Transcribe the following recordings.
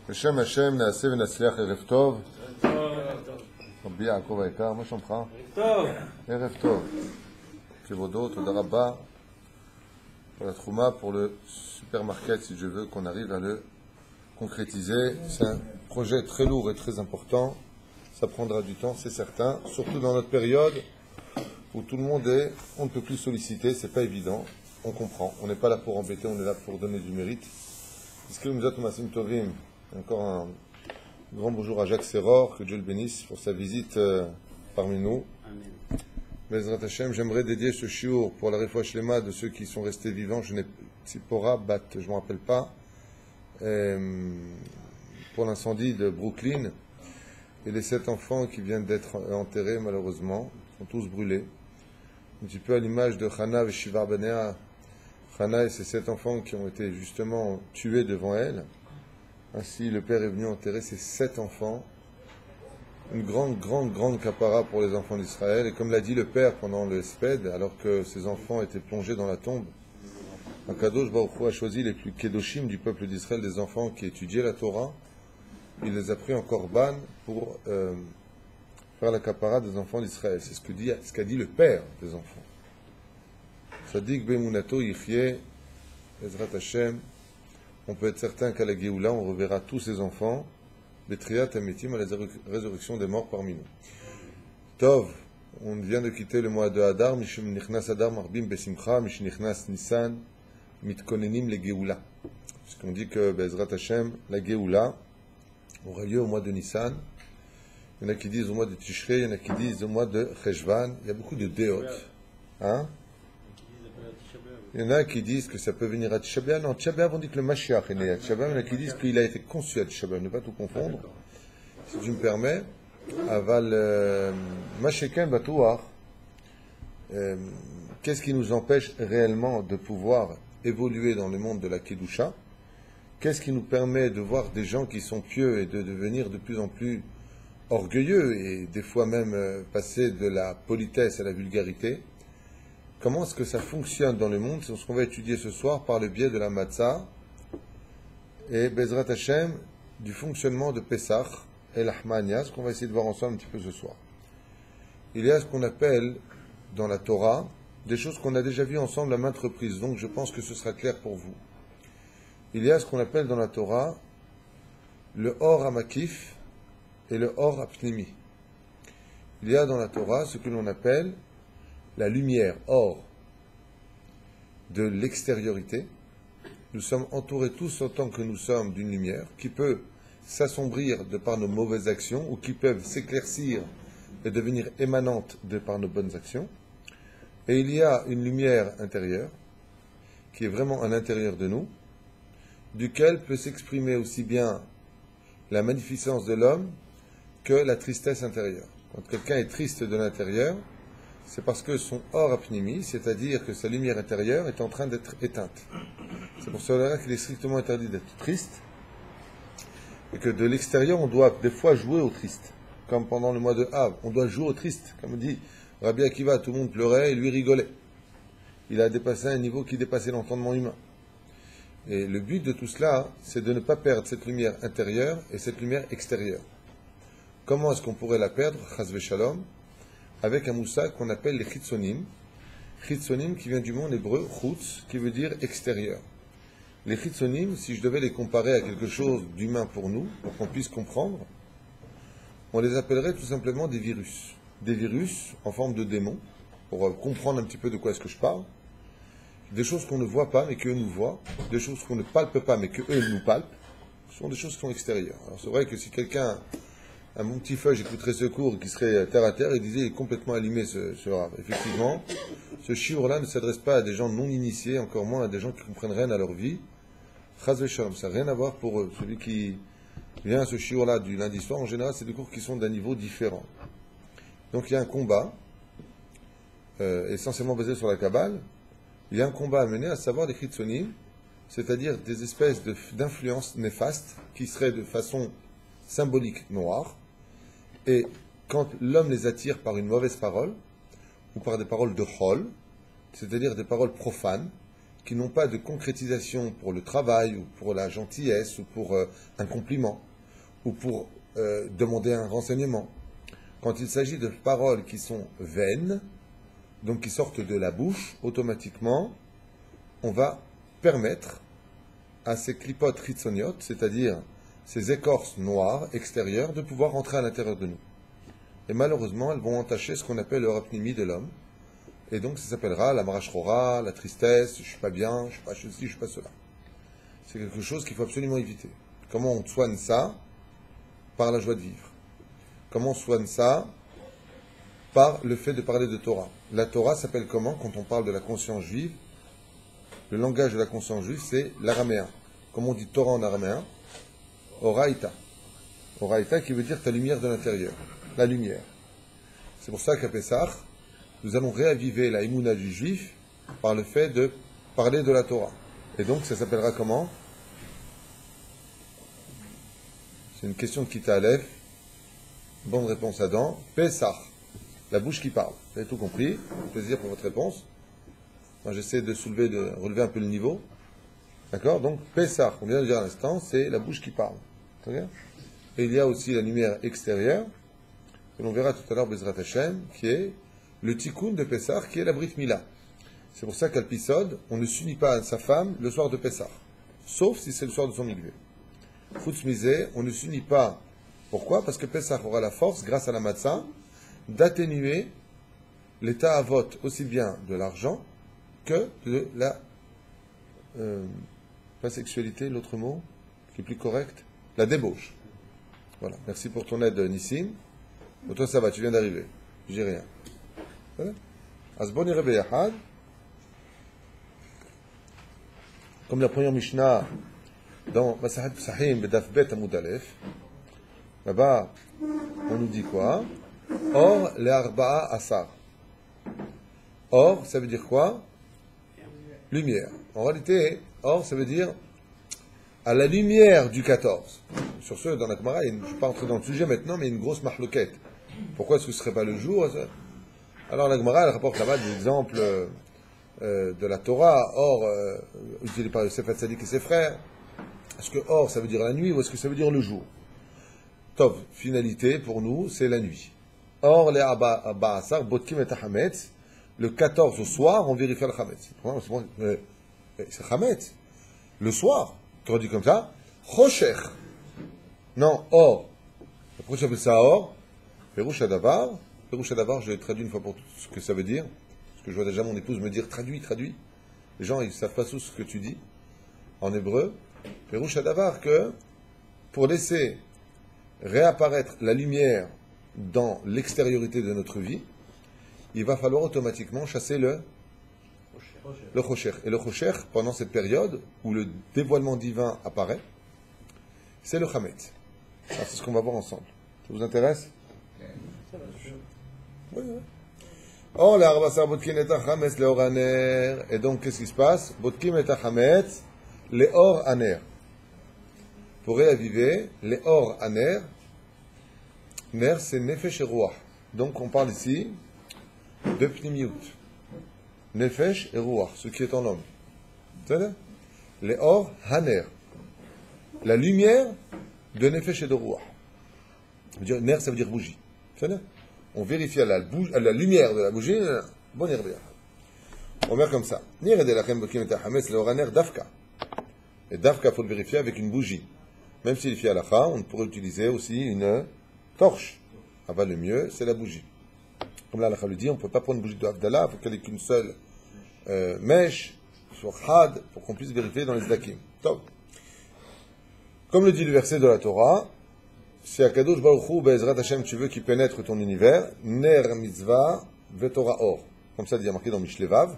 בשם השם נעשה ונצליח. ערב טוב. רבי יעקב היקר, מה שלומך? ערב טוב. ערב טוב. כבודו, תודה רבה pour la Trouma, pour le supermarket, si je veux qu'on arrive à le concrétiser. C'est un projet très lourd et très important. Ça prendra du temps, c'est certain. Surtout dans notre période où tout le monde est, on ne peut plus solliciter, c'est pas évident. On comprend. On n'est pas là pour embêter, on est là pour donner du mérite. Encore un grand bonjour à Jacques Serror, que Dieu le bénisse pour sa visite parmi nous. Amen. Bezrat Hashem, j'aimerais dédier ce shiur pour la Refoua Shlema de ceux qui sont restés vivants. Je n'ai Tzipora Bat, je ne me rappelle pas, pour l'incendie de Brooklyn. Et les 7 enfants qui viennent d'être enterrés, malheureusement, sont tous brûlés. Un petit peu à l'image de Hana et Shivar Benea. Hana et ses 7 enfants qui ont été justement tués devant elle. Ainsi, le père est venu enterrer ses 7 enfants. Une grande capara pour les enfants d'Israël. Et comme l'a dit le père pendant le Sped, alors que ses enfants étaient plongés dans la tombe, Akadosh Baruch Hu a choisi les plus kedoshim du peuple d'Israël, des enfants qui étudiaient la Torah. Il les a pris en korban pour faire la capara des enfants d'Israël. C'est ce qu'a dit le père des enfants. Sadik Bemunato Yichye, Ezrat Hashem. On peut être certain qu'à la Géoula, on reverra tous ces enfants, Betriat Ametim, à la résurrection des morts parmi nous. Tov, on vient de quitter le mois de Hadar, Mishum Nichnas Hadar Marbim Besimcha, Mishum Nichnas Nissan, Mitkonenim le Géoula. Puisqu'on dit que Bezrat Hashem, la Géoula, aura lieu au mois de Nissan. Il y en a qui disent au mois de Tishrei, il y en a qui disent au mois de Cheshvan. Il y a beaucoup de déot. Hein? Il y en a qui disent que ça peut venir à Tisha B'Av. Non, Tisha B'Av, on dit que le Mashiach est né à Tisha B'Av. Il y en a qui disent qu'il a été conçu à Tisha B'Av. Ne pas tout confondre. Si tu me permets, Aval Mashiach Batouar, qu'est-ce qui nous empêche réellement de pouvoir évoluer dans le monde de la Kedusha? Qu'est-ce qui nous permet de voir des gens qui sont pieux et de devenir de plus en plus orgueilleux et des fois même passer de la politesse à la vulgarité? Comment est-ce que ça fonctionne dans le monde? C'est ce qu'on va étudier ce soir par le biais de la Matzah et Bezrat Hashem du fonctionnement de Pesach et l'Ahmania, ce qu'on va essayer de voir ensemble un petit peu ce soir. Il y a ce qu'on appelle dans la Torah des choses qu'on a déjà vues ensemble à maintes reprises, donc je pense que ce sera clair pour vous. Il y a ce qu'on appelle dans la Torah le Or Amakif et le Or Apnimi. Il y a dans la Torah ce que l'on appelle la lumière, or, de l'extériorité. Nous sommes entourés tous autant que nous sommes d'une lumière qui peut s'assombrir de par nos mauvaises actions ou qui peuvent s'éclaircir et devenir émanantes de par nos bonnes actions. Et il y a une lumière intérieure qui est vraiment à l'intérieur de nous, duquel peut s'exprimer aussi bien la magnificence de l'homme que la tristesse intérieure. Quand quelqu'un est triste de l'intérieur, c'est parce que son or apnimi, c'est-à-dire que sa lumière intérieure, est en train d'être éteinte. C'est pour cela qu'il est strictement interdit d'être triste, et que de l'extérieur, on doit des fois jouer au triste, comme pendant le mois de Av, on doit jouer au triste. Comme on dit, Rabbi Akiva, tout le monde pleurait et lui rigolait. Il a dépassé un niveau qui dépassait l'entendement humain. Et le but de tout cela, c'est de ne pas perdre cette lumière intérieure et cette lumière extérieure. Comment est-ce qu'on pourrait la perdre, Chas v'Shalom, avec un moussa qu'on appelle les chitzonim. Chitzonim qui vient du mot en hébreu, chutz, qui veut dire extérieur. Les chitzonim, si je devais les comparer à quelque chose d'humain pour nous, pour qu'on puisse comprendre, on les appellerait tout simplement des virus. Des virus en forme de démons, pour comprendre un petit peu de quoi est-ce que je parle. Des choses qu'on ne voit pas mais qu'eux nous voient. Des choses qu'on ne palpe pas mais qu'eux nous palpent. Ce sont des choses qui sont extérieures. Alors c'est vrai que si quelqu'un... un bon petit feuille, j'écouterais ce cours qui serait terre à terre, il disait il est complètement allumé ce rave. Effectivement, ce shiur-là ne s'adresse pas à des gens non initiés, encore moins à des gens qui comprennent rien à leur vie. Chaz v'shalom, ça n'a rien à voir pour eux. Celui qui vient à ce shiur-là du lundi soir, en général, c'est des cours qui sont d'un niveau différent. Donc il y a un combat, essentiellement basé sur la Kabbale. Il y a un combat à mener, à savoir les chitzonim, c'est-à-dire des espèces d'influences néfastes qui seraient de façon symbolique noire. Et quand l'homme les attire par une mauvaise parole, ou par des paroles de chol, c'est-à-dire des paroles profanes, qui n'ont pas de concrétisation pour le travail, ou pour la gentillesse, ou pour un compliment, ou pour demander un renseignement. Quand il s'agit de paroles qui sont vaines, donc qui sortent de la bouche, automatiquement, on va permettre à ces clipotes ritsoniot, c'est-à-dire ces écorces noires extérieures, de pouvoir rentrer à l'intérieur de nous. Et malheureusement, elles vont entacher ce qu'on appelle le rapnimi de l'homme. Et donc, ça s'appellera la marachora, la tristesse, je suis pas bien, je suis pas ceci, je suis pas cela. C'est quelque chose qu'il faut absolument éviter. Comment on soigne ça? Par la joie de vivre. Comment on soigne ça? Par le fait de parler de Torah. La Torah s'appelle comment quand on parle de la conscience juive? Le langage de la conscience juive, c'est l'araméen. Comment on dit Torah en araméen? Oraïta. Oraïta qui veut dire ta lumière de l'intérieur. La lumière. C'est pour ça qu'à Pessah, nous allons réaviver la émouna du juif par le fait de parler de la Torah. Et donc, ça s'appellera comment? C'est une question de Kita Aleph. Bonne réponse Adam. Pessah. La bouche qui parle. Vous avez tout compris. Plaisir pour votre réponse. Moi, j'essaie de relever un peu le niveau. D'accord? Donc, Pessah, on vient de dire à l'instant, c'est la bouche qui parle. Et il y a aussi la lumière extérieure, que l'on verra tout à l'heure, Bezrat Hashem, qui est le tikkun de Pessah, qui est la Brit Mila. C'est pour ça qu'à l'Pisod, on ne s'unit pas à sa femme le soir de Pessah. Sauf si c'est le soir de son mikvé. Chutz misé, on ne s'unit pas. Pourquoi? Parce que Pessah aura la force, grâce à la matzah, d'atténuer l'état à vote aussi bien de l'argent que de la pas sexualité, l'autre mot qui est plus correct, la débauche. Voilà. Merci pour ton aide, Nissim. Bon, toi, ça va, tu viens d'arriver. Je dis rien. Voilà. Asbon irebe yahad. Comme la première Mishnah dans Masahat Psahim, Bedaf Bet Amud Aleph, là-bas, on nous dit quoi? Or, le arba'a asar. Or, ça veut dire quoi? Lumière. En réalité, or, ça veut dire à la lumière du 14. Sur ce, dans la Gemara, je ne vais pas entrer dans le sujet maintenant, mais il y a une grosse marloquette. Pourquoi est-ce que ce ne serait pas le jour? Alors la Gemara, elle rapporte là-bas des exemples de la Torah. Or, utilisé par le Sefer Tzadik et ses frères. Est-ce que or, ça veut dire la nuit ou est-ce que ça veut dire le jour? Tov, finalité pour nous, c'est la nuit. Or, les Abba Asar, Botkim et Hametz, le 14 au soir, on vérifie le Hametz. C'est Hametz. Le soir, tu redis comme ça, Chosher. Non, or. Pourquoi tu appelles ça or? Perouche Adavar. Perouche Adavar, je l'ai traduit une fois pour tout ce que ça veut dire. Parce que je vois déjà mon épouse me dire traduis. Les gens, ils ne savent pas tout ce que tu dis en hébreu. Perouche Adavar, que pour laisser réapparaître la lumière dans l'extériorité de notre vie, il va falloir automatiquement chasser le Chosher. Et le Chosher, pendant cette période où le dévoilement divin apparaît, c'est le Hametz. C'est ce qu'on va voir ensemble. Ça vous intéresse? Oui. Oh, la Arbasar Botkin et Hametz le Or Aner. Et donc, qu'est-ce qui se passe? Botkin et Hametz le Or Aner. Pour réaviver, les Or Aner. Ner, c'est Nefesh et Ruach. Donc, on parle ici de Pnimiut. Nefesh et Ruach, ce qui est en l'homme. C'est-à-dire les Or Haner. La lumière de Nefesh et de Ruach. Ner, ça veut dire bougie. C'est-à-dire on vérifie à la lumière de la bougie. Bon, on va comme ça. Et Dafka, il faut le vérifier avec une bougie. Même s'il fait halakha, on pourrait utiliser aussi une torche. Ah bah, le mieux, c'est la bougie. Comme l'halakha le dit, on ne peut pas prendre une bougie de Havdalah, il faut qu'elle ait qu'une seule mèche, sur had, pour qu'on puisse vérifier dans les dakim. Top. Comme le dit le verset de la Torah, si Akadosh Baruch Hu, Be'ezrat Hashem, tu veux qu'il pénètre ton univers, Ner mitzvah, Vetorah or. Comme ça, il y a marqué dans Mishlevav.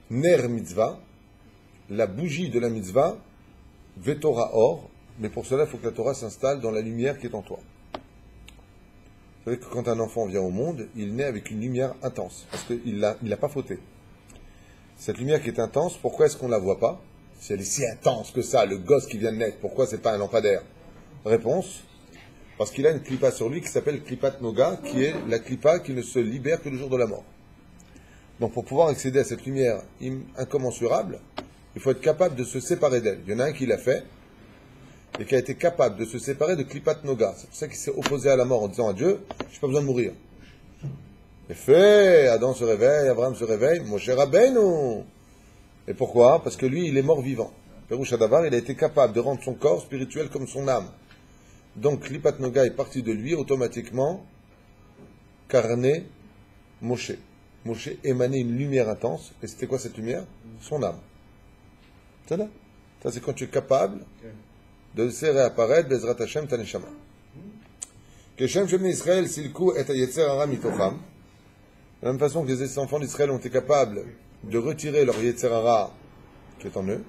Ner mitzvah, la bougie de la mitzvah, Vetorah or. Mais pour cela, il faut que la Torah s'installe dans la lumière qui est en toi. Vous savez que quand un enfant vient au monde, il naît avec une lumière intense. Parce qu'il n'a pas fauté. Cette lumière qui est intense, pourquoi est-ce qu'on ne la voit pas? Si elle est si intense que ça, le gosse qui vient de naître, pourquoi c'est pas un lampadaire? Réponse, parce qu'il a une clipa sur lui qui s'appelle clipat noga, qui est la clipa qui ne se libère que le jour de la mort. Donc pour pouvoir accéder à cette lumière incommensurable, il faut être capable de se séparer d'elle. Il y en a un qui l'a fait, et qui a été capable de se séparer de Klipat Noga. C'est pour ça qu'il s'est opposé à la mort en disant à Dieu, je n'ai pas besoin de mourir. Et fait, Adam se réveille, Abraham se réveille, Moshe Rabbeinu. Et pourquoi? Parce que lui, il est mort vivant. Perouch Hadavar, il a été capable de rendre son corps spirituel comme son âme. Donc Klipat Noga est parti de lui automatiquement, carné Moshe. Moshe émanait une lumière intense, et c'était quoi cette lumière? Son âme. C'est là. Ça, c'est quand tu es capable de se réapparaître, Bezrat Hashem Taneshama. Que Shem Shem Israël silku et Yetzer Hara mitocham. De la même façon que les enfants d'Israël ont été capables de retirer leur Yetzer Hara qui est en eux.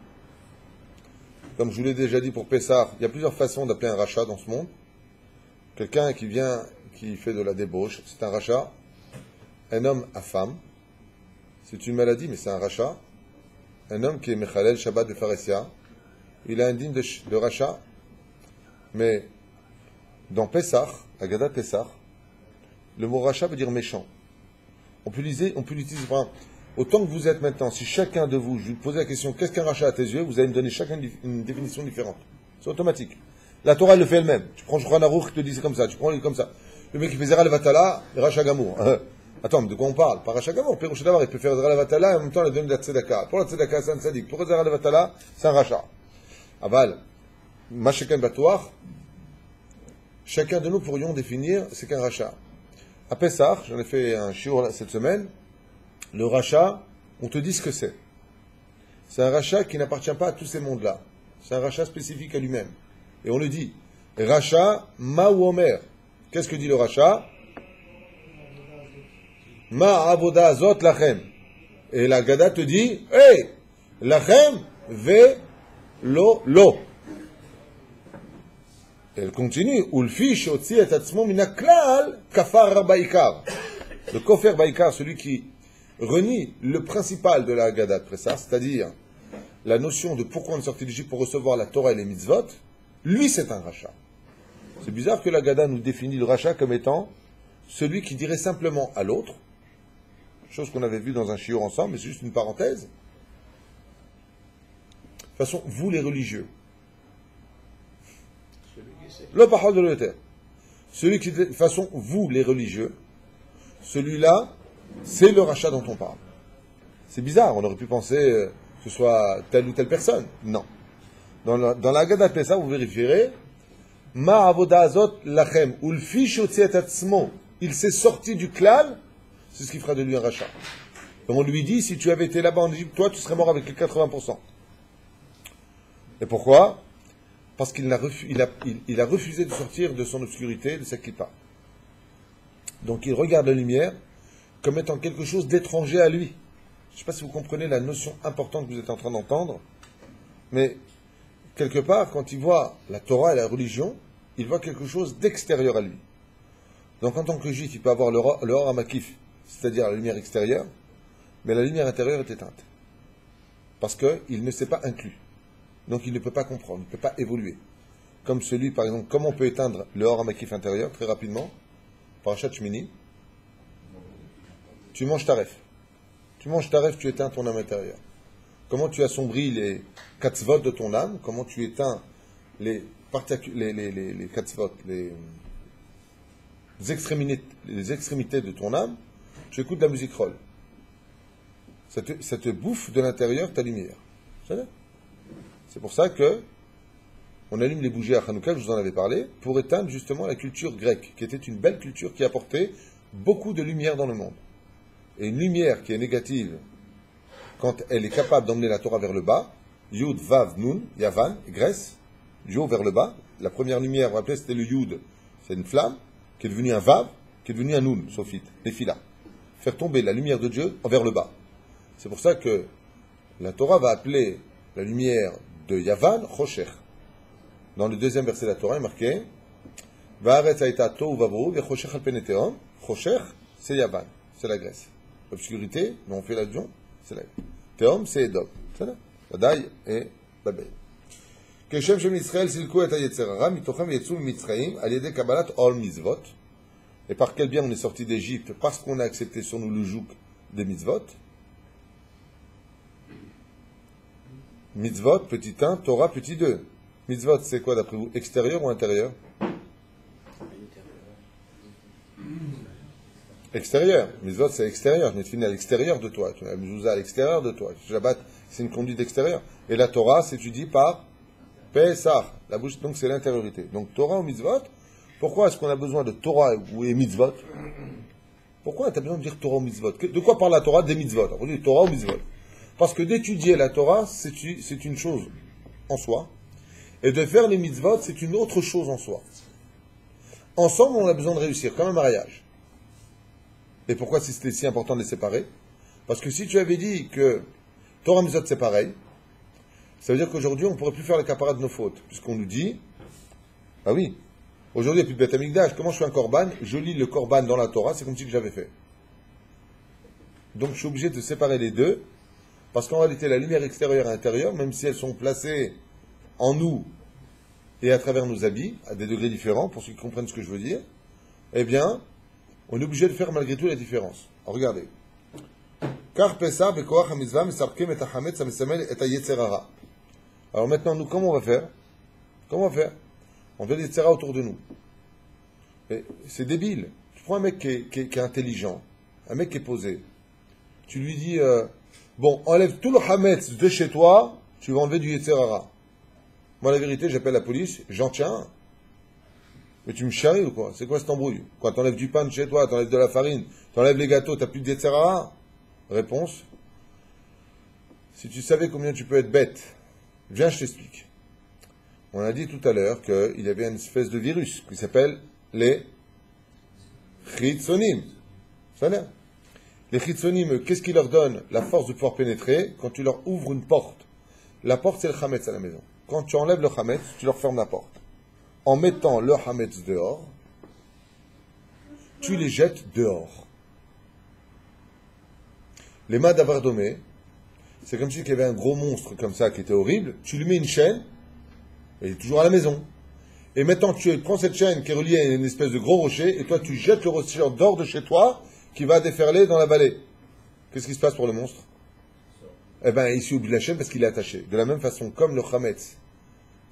Comme je vous l'ai déjà dit pour Pessah, il y a plusieurs façons d'appeler un rachat dans ce monde. Quelqu'un qui vient, qui fait de la débauche, c'est un rachat. Un homme à femme, c'est une maladie, mais c'est un rachat. Un homme qui est Mechalel Shabbat de Pharesia, il a un digne de rachat. Mais dans Pessah, Agadat Pessah, le mot rachat veut dire méchant. On peut l'utiliser autant que vous êtes maintenant. Si chacun de vous, je vous posais la question, qu'est-ce qu'un rachat à tes yeux? Vous allez me donner chacun une définition différente. C'est automatique. La Torah elle le fait elle-même. Tu prends Shulchan Aruch qui te dit c'est comme ça. Tu prends comme ça. Le mec qui fait Zera Levatala, rachat Gamour. Attends, mais de quoi on parle? Par rachat Gamour. Perouch Hadavar, il peut faire Zera Levatala et en même temps il donne de la Tzedaka. Pour la Tzedaka, c'est un Tzadik. Pour Zera Levatala, c'est un rachat. Aval, Masheken Batouach, chacun de nous pourrions définir c'est qu'un rachat. À Pessah, j'en ai fait un shiur cette semaine, le rachat, on te dit ce que c'est. C'est un rachat qui n'appartient pas à tous ces mondes-là. C'est un rachat spécifique à lui-même. Et on le dit, rachat ma ou omer. Qu'est-ce que dit le rachat? Ma avoda zot lachem. Et la Gada te dit, hey, lachem ve lo lo. Elle continue, ulfi otzi et atzmo minaklal kafar baikar. Le kofer baikar, celui qui renie le principal de la Haggadah après ça, c'est-à-dire la notion de pourquoi on est sorti d'Égypte pour recevoir la Torah et les mitzvot, lui c'est un rachat. C'est bizarre que la Haggadah nous définit le rachat comme étant celui qui dirait simplement à l'autre, chose qu'on avait vue dans un shiur ensemble, mais c'est juste une parenthèse. De toute façon, vous les religieux, le parole de l'Éther, celui qui, de toute façon, vous les religieux, celui-là, c'est le rachat dont on parle. C'est bizarre, on aurait pu penser que ce soit telle ou telle personne. Non. Dans la Haggadah Pessah, vous vérifierez, Ma avoda azot lachem, ulfi shotzi et atzmo, il s'est sorti du klal, c'est ce qui fera de lui un rachat. Donc on lui dit, si tu avais été là-bas en Égypte, toi, tu serais mort avec les 80%. Et pourquoi? Parce qu'il a refusé de sortir de son obscurité, de sa kippa. Donc il regarde la lumière comme étant quelque chose d'étranger à lui. Je ne sais pas si vous comprenez la notion importante que vous êtes en train d'entendre, mais quelque part, quand il voit la Torah et la religion, il voit quelque chose d'extérieur à lui. Donc en tant que juif, il peut avoir le or amakif, c'est-à-dire la lumière extérieure, mais la lumière intérieure est éteinte. Parce qu'il ne s'est pas inclus. Donc il ne peut pas comprendre, il ne peut pas évoluer. Comme celui, par exemple, comment on peut éteindre le or amakif intérieur, très rapidement, Parashat Shmini, tu manges taref. Tu manges taref, tu éteins ton âme intérieure. Comment tu assombris les katzvot de ton âme, comment tu éteins les katzvot, les extrémités de ton âme, tu écoutes de la musique roll. Ça te bouffe de l'intérieur ta lumière. C'est pour ça que on allume les bougies à Hanouka, je vous en avais parlé, pour éteindre justement la culture grecque, qui était une belle culture qui apportait beaucoup de lumière dans le monde. Et une lumière qui est négative, quand elle est capable d'emmener la Torah vers le bas, Yud, Vav, Nun, Yavan, Grèce, du haut vers le bas, la première lumière, vous vous rappelez, c'était le Yud, c'est une flamme, qui est devenue un Vav, qui est devenue un Nun, Sophite, les filas. Faire tomber la lumière de Dieu vers le bas. C'est pour ça que la Torah va appeler la lumière de Yavan, Chosher. Dans le deuxième verset de la Torah, il est marqué Va'aretz haïta tohu vavou ve'choshech al pnei tehom. Chosher, c'est Yavan, c'est la Grèce. L'obscurité, dont on fait l'avion, c'est la Grèce. Tehom, c'est Edom. C'est là. Vadaï et Babel. Que Shem Shem Israël silku et Yetzer Hara mitochem yetzu mitzrayim al yedei kabbalat ol mitzvot. Et par quel bien on est sorti d'Égypte? Parce qu'on a accepté sur nous le joug des mitzvot. Mitzvot, petit 1, Torah, petit 2. Mitzvot, c'est quoi d'après vous? Extérieur ou intérieur? Extérieur. Mitzvot, c'est extérieur. Je suis à l'extérieur de toi. Tu as mezouza à l'extérieur de toi. Shabbat, c'est une conduite extérieure. Et la Torah s'étudie par Pesach. La bouche, donc, c'est l'intériorité. Donc, Torah ou mitzvot. Pourquoi est-ce qu'on a besoin de Torah ou mitzvot? Pourquoi tu as besoin de dire Torah ou mitzvot? De quoi parle la Torah? Des mitzvot. On dit Torah ou mitzvot. Parce que d'étudier la Torah, c'est une chose en soi. Et de faire les mitzvot, c'est une autre chose en soi. Ensemble, on a besoin de réussir, comme un mariage. Et pourquoi c'était si important de les séparer? Parce que si tu avais dit que Torah et mitzvot c'est pareil, ça veut dire qu'aujourd'hui, on ne pourrait plus faire le capara de nos fautes. Puisqu'on nous dit, ah oui, aujourd'hui, il n'y a plus de Beth Amikdash. Comment je fais un korban? Je lis le korban dans la Torah, c'est comme si que j'avais fait. Donc, je suis obligé de séparer les deux, parce qu'en réalité, la lumière extérieure et intérieure, même si elles sont placées en nous et à travers nos habits, à des degrés différents, pour ceux qui comprennent ce que je veux dire, eh bien, on est obligé de faire malgré tout la différence. Alors, regardez. Alors maintenant, nous, comment on va faire? Comment on va faire? On veut des Yetzera autour de nous. Et c'est débile. Tu prends un mec qui est intelligent, un mec qui est posé. Tu lui dis, bon, enlève tout le Hametz de chez toi, tu vas enlever du Yetzera. Moi, la vérité, j'appelle la police, j'en tiens un. Mais tu me charries ou quoi? C'est quoi cette embrouille? Quand t'enlèves du pain de chez toi, t'enlèves de la farine, t'enlèves les gâteaux, t'as plus de Yetzera? Réponse. Si tu savais combien tu peux être bête, viens, je t'explique. On a dit tout à l'heure qu'il y avait une espèce de virus qui s'appelle les chitzonim. Ça va? Les chitzonim, qu'est-ce qui leur donne la force de pouvoir pénétrer? Quand tu leur ouvres une porte. La porte, c'est le chametz à la maison. Quand tu enlèves le chametz, tu leur fermes la porte. En mettant le chametz dehors, tu les jettes dehors. Les mâts d'Avardomé, c'est comme si il y avait un gros monstre comme ça qui était horrible. Tu lui mets une chaîne, et il est toujours à la maison. Et maintenant, tu prends cette chaîne qui est reliée à une espèce de gros rocher, et toi, tu jettes le rocher dehors de chez toi, qui va déferler dans la vallée. Qu'est-ce qui se passe pour le monstre? Eh bien, il s'oublie la chaîne parce qu'il est attaché. De la même façon, comme le chametz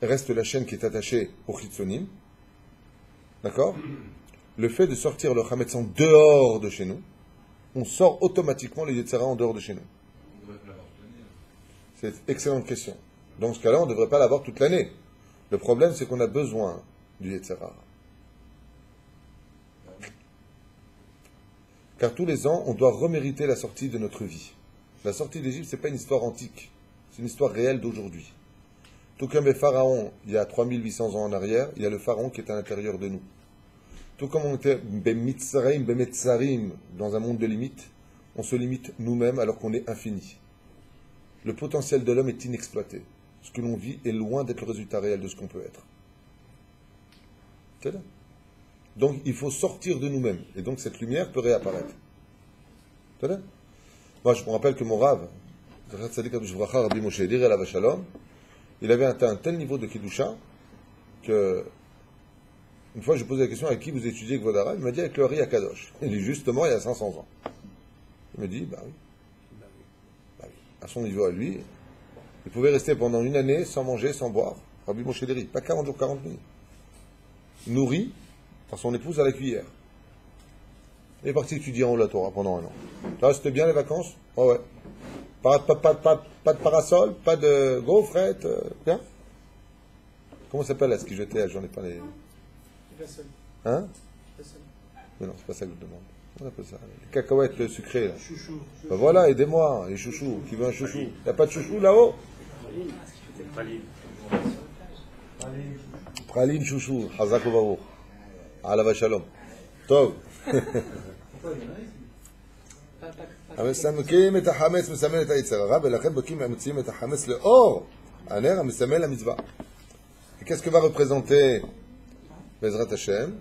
reste la chaîne qui est attachée au chitzonim, d'accord? Le fait de sortir le chametz en dehors de chez nous, on sort automatiquement le Yetzera en dehors de chez nous. C'est une excellente question. Dans ce cas-là, on ne devrait pas l'avoir toute l'année. Le problème, c'est qu'on a besoin du Yetzera. Car tous les ans, on doit remériter la sortie de notre vie. La sortie d'Égypte, ce n'est pas une histoire antique. C'est une histoire réelle d'aujourd'hui. Tout comme les pharaons, il y a 3800 ans en arrière, il y a le pharaon qui est à l'intérieur de nous. Tout comme on était bemetzarim, dans un monde de limites, on se limite nous-mêmes alors qu'on est infini. Le potentiel de l'homme est inexploité. Ce que l'on vit est loin d'être le résultat réel de ce qu'on peut être. C'est là. Donc il faut sortir de nous-mêmes. Et donc cette lumière peut réapparaître. C'est là. Moi je me rappelle que mon Rav, il avait atteint un tel niveau de Kedusha que une fois je posais la question à qui vous étudiez Kvodara, il m'a dit avec le Ari Akadosh. Il est justement il y a 500 ans. Il me dit, bah oui. À son niveau à lui, il pouvait rester pendant une année sans manger, sans boire. Rabbi Moshe Deri, pas 40 jours, 40 nuits. Nourri par son épouse à la cuillère. Il est parti étudier en haut la Torah pendant un an. Ça, c'était bien les vacances? Oh ouais. Pas de parasol, pas de gaufrette, bien? Comment ça s'appelle là, ce qui jetait? J'en ai pas les... Hein? Mais non, c'est pas ça que je demande. On appelle ça les cacahuètes sucrées là. Chouchou. Ben voilà, aidez-moi, les chouchous. Qui veut un chouchou? Il n'y a pas de chouchou là-haut? Praline chouchou. Hazak Ovarou. Alava Shalom. Tov. המסמקים את החמץ מסמל את היצר הרע, ולכן מוציאים את החמץ לאור הנר המסמל למצווה. Qu'est-ce que va représenter Bezrat Hashem?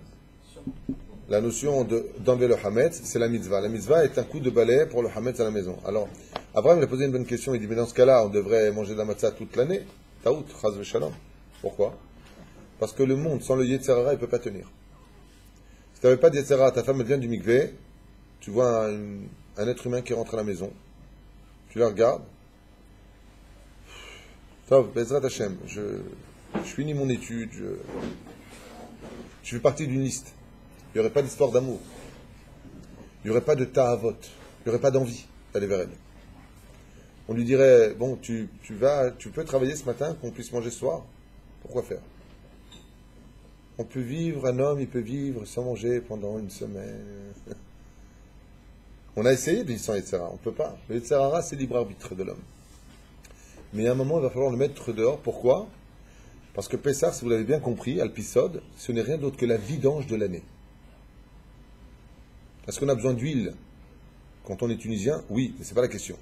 La notion d'enlever le Hametz, c'est la mitzvah. La mitzvah est un coup de balai pour le Hametz à la maison. Alors, Abraham a posé une bonne question. Il dit, mais dans ce cas-là, on devrait manger de la matzah toute l'année. Taout, chaz v'shalom. Pourquoi? Parce que le monde, sans le Yetzer Hara, il ne peut pas tenir. Si tu n'avais pas de Yetzer Hara, ta femme elle vient du mikvé, tu vois un être humain qui rentre à la maison, tu le regardes, Tov, Bezrat Hashem, je finis mon étude, je fais partie d'une liste. Il n'y aurait pas d'histoire d'amour. Il n'y aurait pas de ta'avot. Il n'y aurait pas d'envie d'aller vers elle. On lui dirait, bon, tu peux travailler ce matin, qu'on puisse manger ce soir. Pourquoi faire? On peut vivre, un homme, il peut vivre sans manger pendant une semaine. On a essayé de vivre sans Yetzirah, on ne peut pas. Le Yetzirah, c'est libre arbitre de l'homme. Mais à un moment, il va falloir le mettre dehors. Pourquoi? Parce que Pessah, si vous l'avez bien compris, Alpisod, ce n'est rien d'autre que la vidange de l'année. Est-ce qu'on a besoin d'huile quand on est tunisien? Oui, mais ce n'est pas la question.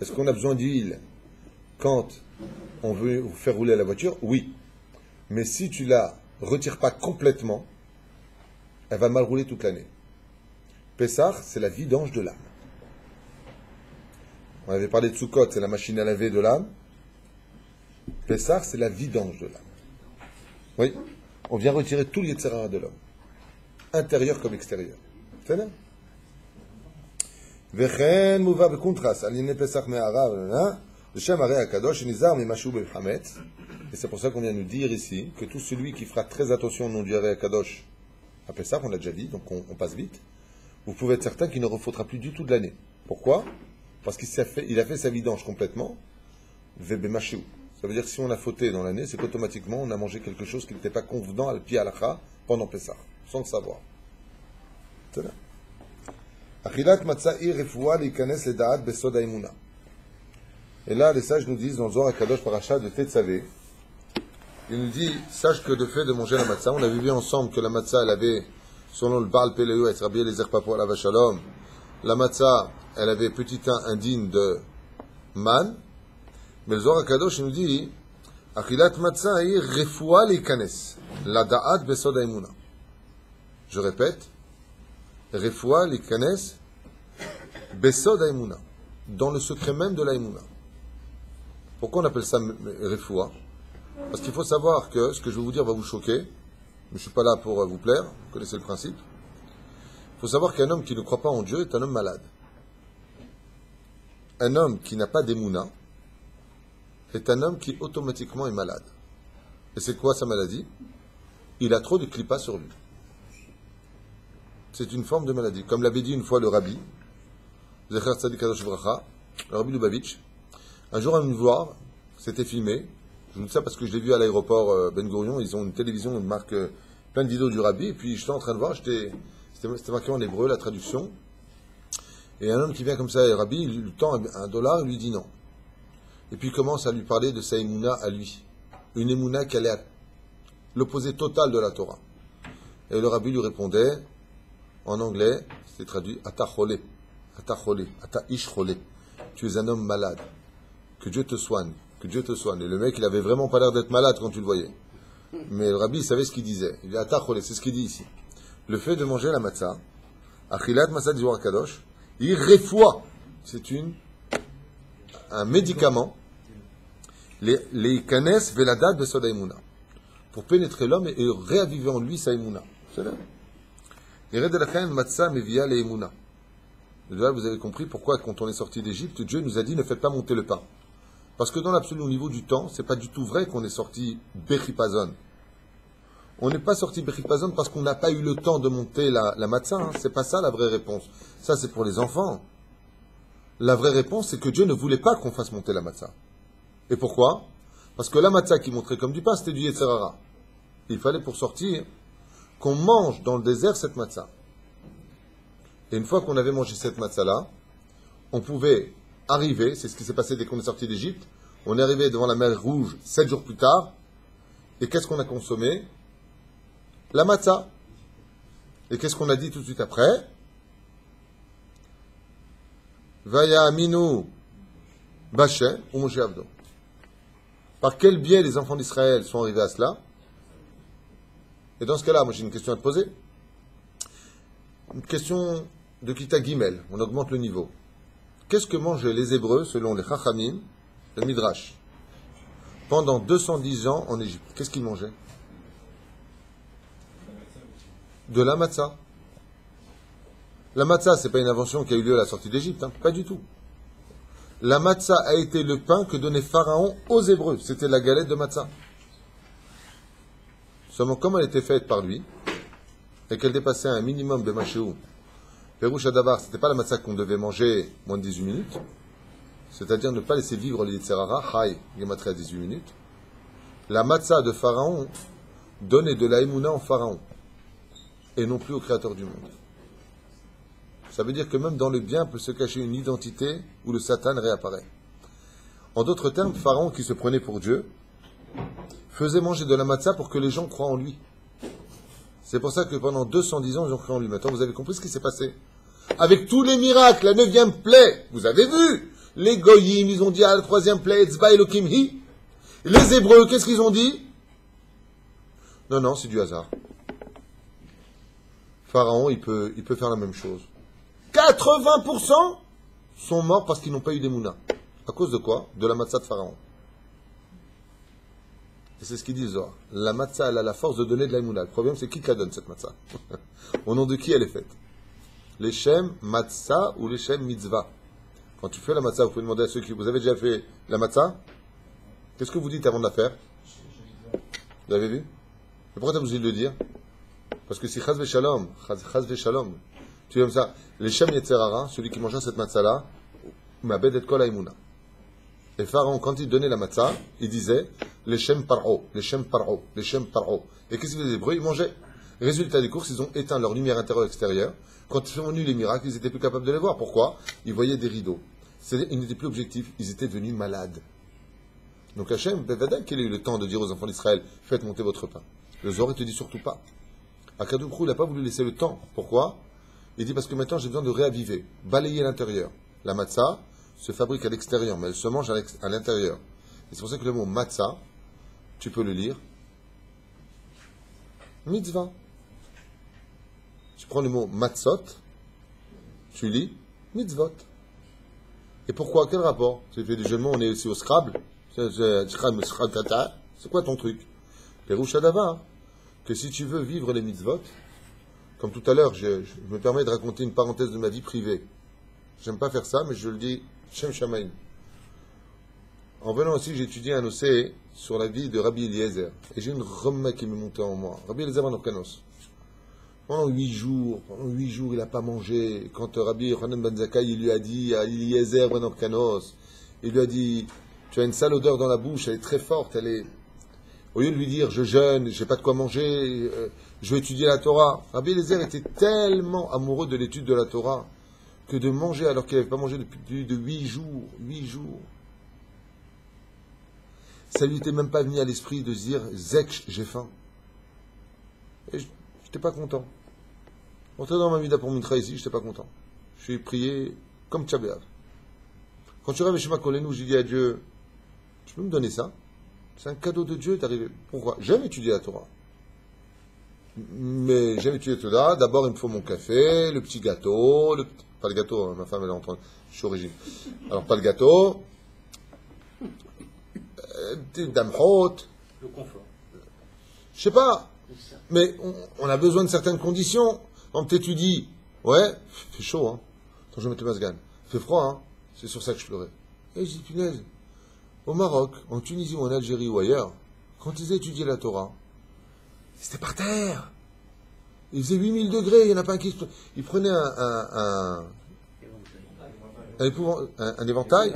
Est-ce qu'on a besoin d'huile quand on veut faire rouler la voiture? Oui. Mais si tu la retires pas complètement, elle va mal rouler toute l'année. Pessah, c'est la vidange de l'âme. On avait parlé de Sukkot, c'est la machine à laver de l'âme. Pessah, c'est la vidange de l'âme. Oui, on vient retirer tout le Yetzirah de l'homme, intérieur comme extérieur. C'est là. Vechen muva bekuntras aline Pesach me'arav l'shem harei hakadosh nizar mimashu bechametz. Et c'est pour ça qu'on vient nous dire ici que tout celui qui fera très attention au nom du harei hakadosh à Pesach, on l'a déjà dit, donc on passe vite. Vous pouvez être certain qu'il ne refaudra plus du tout de l'année. Pourquoi? Parce qu'il a fait sa vidange complètement. Vebemashu. Ça veut dire que si on a fauté dans l'année, c'est qu'automatiquement on a mangé quelque chose qui n'était pas convenant à pied halakha pendant Pesach, sans le savoir. C'est là. Achilat matzah refoua l'ikanes ledaat besod haimuna. Et là, les sages nous disent dans Zohar HaKadosh Parasha de Tetzavé, il nous dit, sache que de fait de manger la matzah, on avait vu ensemble que la matzah, elle avait, selon le Baal Peleu et Rabbi Eliezer Papo Alav Shalom, la matzah, elle avait petit un indigne de man, mais le Zohar HaKadosh il nous dit, Achilat matzah refoua l'ikanes ledaat besod haimuna. Je répète, refoua l'ikanes besod haimuna, dans le secret même de l'haimuna. Pourquoi on appelle ça refoua? Parce qu'il faut savoir que ce que je vais vous dire va vous choquer, mais je ne suis pas là pour vous plaire, vous connaissez le principe. Il faut savoir qu'un homme qui ne croit pas en Dieu est un homme malade. Un homme qui n'a pas d'émouna est un homme qui automatiquement est malade. Et c'est quoi sa maladie? Il a trop de clipas sur lui. C'est une forme de maladie. Comme l'avait dit une fois le rabbi, Zecher Tzadik Kadosh Bracha, le rabbi Lubavitch, un jour à me voir, c'était filmé. Je vous dis ça parce que je l'ai vu à l'aéroport Ben Gurion. Ils ont une télévision, ils marquent plein de vidéos du rabbi. Et puis j'étais en train de voir, c'était marqué en hébreu, la traduction. Et un homme qui vient comme ça, le rabbi, il lui tend $1, il lui dit non. Et puis il commence à lui parler de sa émouna à lui. Une émouna qui allait à l'opposé total de la Torah. Et le rabbi lui répondait, en anglais, c'était traduit, Ata chole, ata ish chole. Tu es un homme malade. Que Dieu te soigne. Que Dieu te soigne. Et le mec, il avait vraiment pas l'air d'être malade quand tu le voyais. Mais le rabbi, il savait ce qu'il disait. Il dit, Ata chole, c'est ce qu'il dit ici. Le fait de manger la matzah, Achilat matzah du Zohar Kadosh, il refoua. C'est un médicament, les kanes veladat besod haimuna, pour pénétrer l'homme et réaviver en lui sa haimuna. C'est là. Vous avez compris pourquoi, quand on est sorti d'Égypte, Dieu nous a dit ne faites pas monter le pain. Parce que dans l'absolu, au niveau du temps, c'est pas du tout vrai qu'on est sorti Bechipazon. On n'est pas sorti Bechipazon parce qu'on n'a pas eu le temps de monter la matzah. Hein. C'est pas ça la vraie réponse. Ça, c'est pour les enfants. La vraie réponse, c'est que Dieu ne voulait pas qu'on fasse monter la matzah. Et pourquoi? Parce que la matzah qui montrait comme du pain, c'était du Yetzirah. Il fallait pour sortir qu'on mange dans le désert cette matzah. Et une fois qu'on avait mangé cette matzah-là, on pouvait arriver, c'est ce qui s'est passé dès qu'on est sorti d'Égypte, on est arrivé devant la mer Rouge 7 jours plus tard, et qu'est-ce qu'on a consommé? La matzah. Et qu'est-ce qu'on a dit tout de suite après? Vaya aminu Bachem ou Moshe Avdo. Par quel biais les enfants d'Israël sont arrivés à cela? Et dans ce cas-là, moi j'ai une question à te poser. Une question de Kita Gimel. On augmente le niveau. Qu'est-ce que mangent les Hébreux selon les Chachamim, le Midrash, pendant 210 ans en Égypte? Qu'est-ce qu'ils mangeaient? De la matzah. La matzah, c'est pas une invention qui a eu lieu à la sortie d'Égypte, hein, pas du tout. La matzah a été le pain que donnait Pharaon aux Hébreux. C'était la galette de matzah. Seulement, comme elle était faite par lui, et qu'elle dépassait un minimum de machéou, Pérouche Adabar, c'était pas la matzah qu'on devait manger moins de 18 minutes, c'est-à-dire ne pas laisser vivre les Yitzhara, Haï, Gematria 18 minutes. La matzah de Pharaon donnait de la émouna en Pharaon, et non plus au Créateur du monde. Ça veut dire que même dans le bien peut se cacher une identité où le Satan réapparaît. En d'autres termes, Pharaon, qui se prenait pour Dieu, faisait manger de la matzah pour que les gens croient en lui. C'est pour ça que pendant 210 ans, ils ont cru en lui. Maintenant, vous avez compris ce qui s'est passé. Avec tous les miracles, la 9e plaie, vous avez vu, les goyim, ils ont dit à la 3e plaie, Etzba Elokim Hi. Les Hébreux, qu'est-ce qu'ils ont dit? Non, c'est du hasard. Pharaon, il peut faire la même chose. 80% sont morts parce qu'ils n'ont pas eu d'émouna. À cause de quoi? De la matzah de Pharaon. Et c'est ce qu'ils disent. La matzah, elle a la force de donner de la émouna. Le problème, c'est qui la donne, cette matzah? Au nom de qui elle est faite? Les Shem matzah ou les Shem mitzvah? Quand tu fais la matzah, vous pouvez demander à ceux qui... Vous avez déjà fait la matzah? Qu'est-ce que vous dites avant de la faire? Vous avez vu? Mais pourquoi tu as besoin de le dire? Parce que si chaz v'shalom, tu dis comme ça, les Shem Yetzerara, celui qui mangea cette matzah-là, m'abed et kol haïmouna. Et Pharaon, quand il donnait la matzah, il disait, les Shem Paro, les Shem Paro, les Shem Paro. Et qu'est-ce qu'ils faisaient les Hébreux? Ils mangeaient. Résultat des courses, ils ont éteint leur lumière intérieure et extérieure. Quand ils sont venus les miracles, ils n'étaient plus capables de les voir. Pourquoi? Ils voyaient des rideaux. Ils n'étaient plus objectifs, ils étaient devenus malades. Donc Hachem, Bevada, qu'il ait eu le temps de dire aux enfants d'Israël, faites monter votre pain. Le Zohar, il te dit surtout pas. Akadosh Baruch Hu, il n'a pas voulu laisser le temps. Pourquoi? Il dit parce que maintenant j'ai besoin de réaviver, balayer l'intérieur. La matzah se fabrique à l'extérieur, mais elle se mange à l'intérieur. Et c'est pour ça que le mot matzah, tu peux le lire, mitzvah. Tu prends le mot matzot, tu lis mitzvot. Et pourquoi? Quel rapport? Tu fais des jeux de mots, on est aussi au Scrabble. C'est quoi ton truc? Pérouche Adavar, que si tu veux vivre les mitzvot, comme tout à l'heure, je me permets de raconter une parenthèse de ma vie privée. J'aime pas faire ça, mais je le dis, Shem Shamaim. En venant aussi, j'ai étudié un OC sur la vie de Rabbi Eliezer. Et j'ai une remède qui m'est montée en moi. Rabbi Eliezer Ben Orkanos. Pendant 8 jours, il n'a pas mangé. Quand Rabbi Yochanan Ben Zakkai, il lui a dit à Eliezer Ben Orkanos, il lui a dit, tu as une sale odeur dans la bouche, elle est très forte, elle est... Au lieu de lui dire, je jeûne, je n'ai pas de quoi manger, je vais étudier la Torah. Rabbi Eliezer était tellement amoureux de l'étude de la Torah que de manger alors qu'il n'avait pas mangé depuis plus de 8 jours, ça lui était même pas venu à l'esprit de se dire, Zek, j'ai faim. Et je n'étais pas content. Rentrer dans ma vida pour Mitra ici, je n'étais pas content. Je suis prié comme Tchabéav. Quand je rêve chez ma collègue, j'ai dit à Dieu, tu peux me donner ça? C'est un cadeau de Dieu d'arriver. Pourquoi? J'aime étudier la Torah. Mais j'aime étudier la Torah. D'abord, il me faut mon café, le petit gâteau, pas le gâteau, hein, ma femme elle est en train. Je suis au régime. Alors, pas le gâteau. Dame haute. Le confort. Je sais pas. Mais on a besoin de certaines conditions. Quand tu étudies, ouais, fait chaud, hein. Quand je mets ma sgane. Fait froid, hein. C'est sur ça que je pleurais. Et je dis, punaise. Au Maroc, en Tunisie ou en Algérie ou ailleurs, quand ils étudiaient la Torah, c'était par terre. Il faisait 8000 degrés, il n'y en a pas un qui... Ils prenaient un éventail,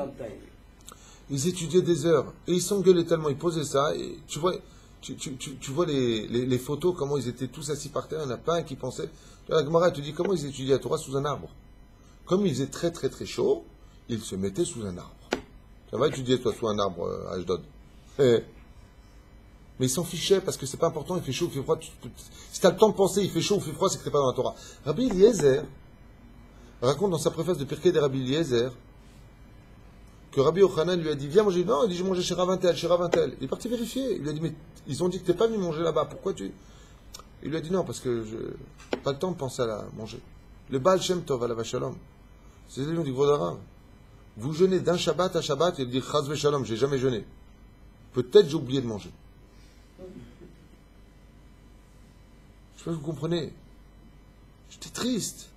ils étudiaient des heures, et ils s'engueulaient tellement, ils posaient ça, et tu vois les photos, comment ils étaient tous assis par terre, il n'y en a pas un qui pensait... La Gemara te dit comment ils étudiaient la Torah sous un arbre. Comme il faisait très très très chaud, ils se mettaient sous un arbre. Ça va étudier, toi, sous un arbre à Ashdod. Mais ils s'en fichaient parce que c'est pas important, il fait chaud, il fait froid. Si tu as le temps de penser, il fait chaud ou il fait froid, c'est que tu n'es pas dans la Torah. Rabbi Eliezer raconte dans sa préface de Pirkei de Rabbi Eliezer que Rabbi Yochanan lui a dit, viens manger. Non, il dit, je mangeais chez Ravintel, chez Ravintel. Il est parti vérifier. Il lui a dit, mais ils ont dit que tu n'es pas venu manger là-bas, pourquoi tu... Il lui a dit, non, parce que je n'ai pas le temps de penser à manger. Le Baal Shem Tov, à la Vachalom, c'est le nom du gros d'Arabe. Vous jeûnez d'un Shabbat à Shabbat, et il dit Chaz v'Shalom, j'ai jamais jeûné. Peut-être j'ai oublié de manger. Je sais pas si vous comprenez. J'étais triste.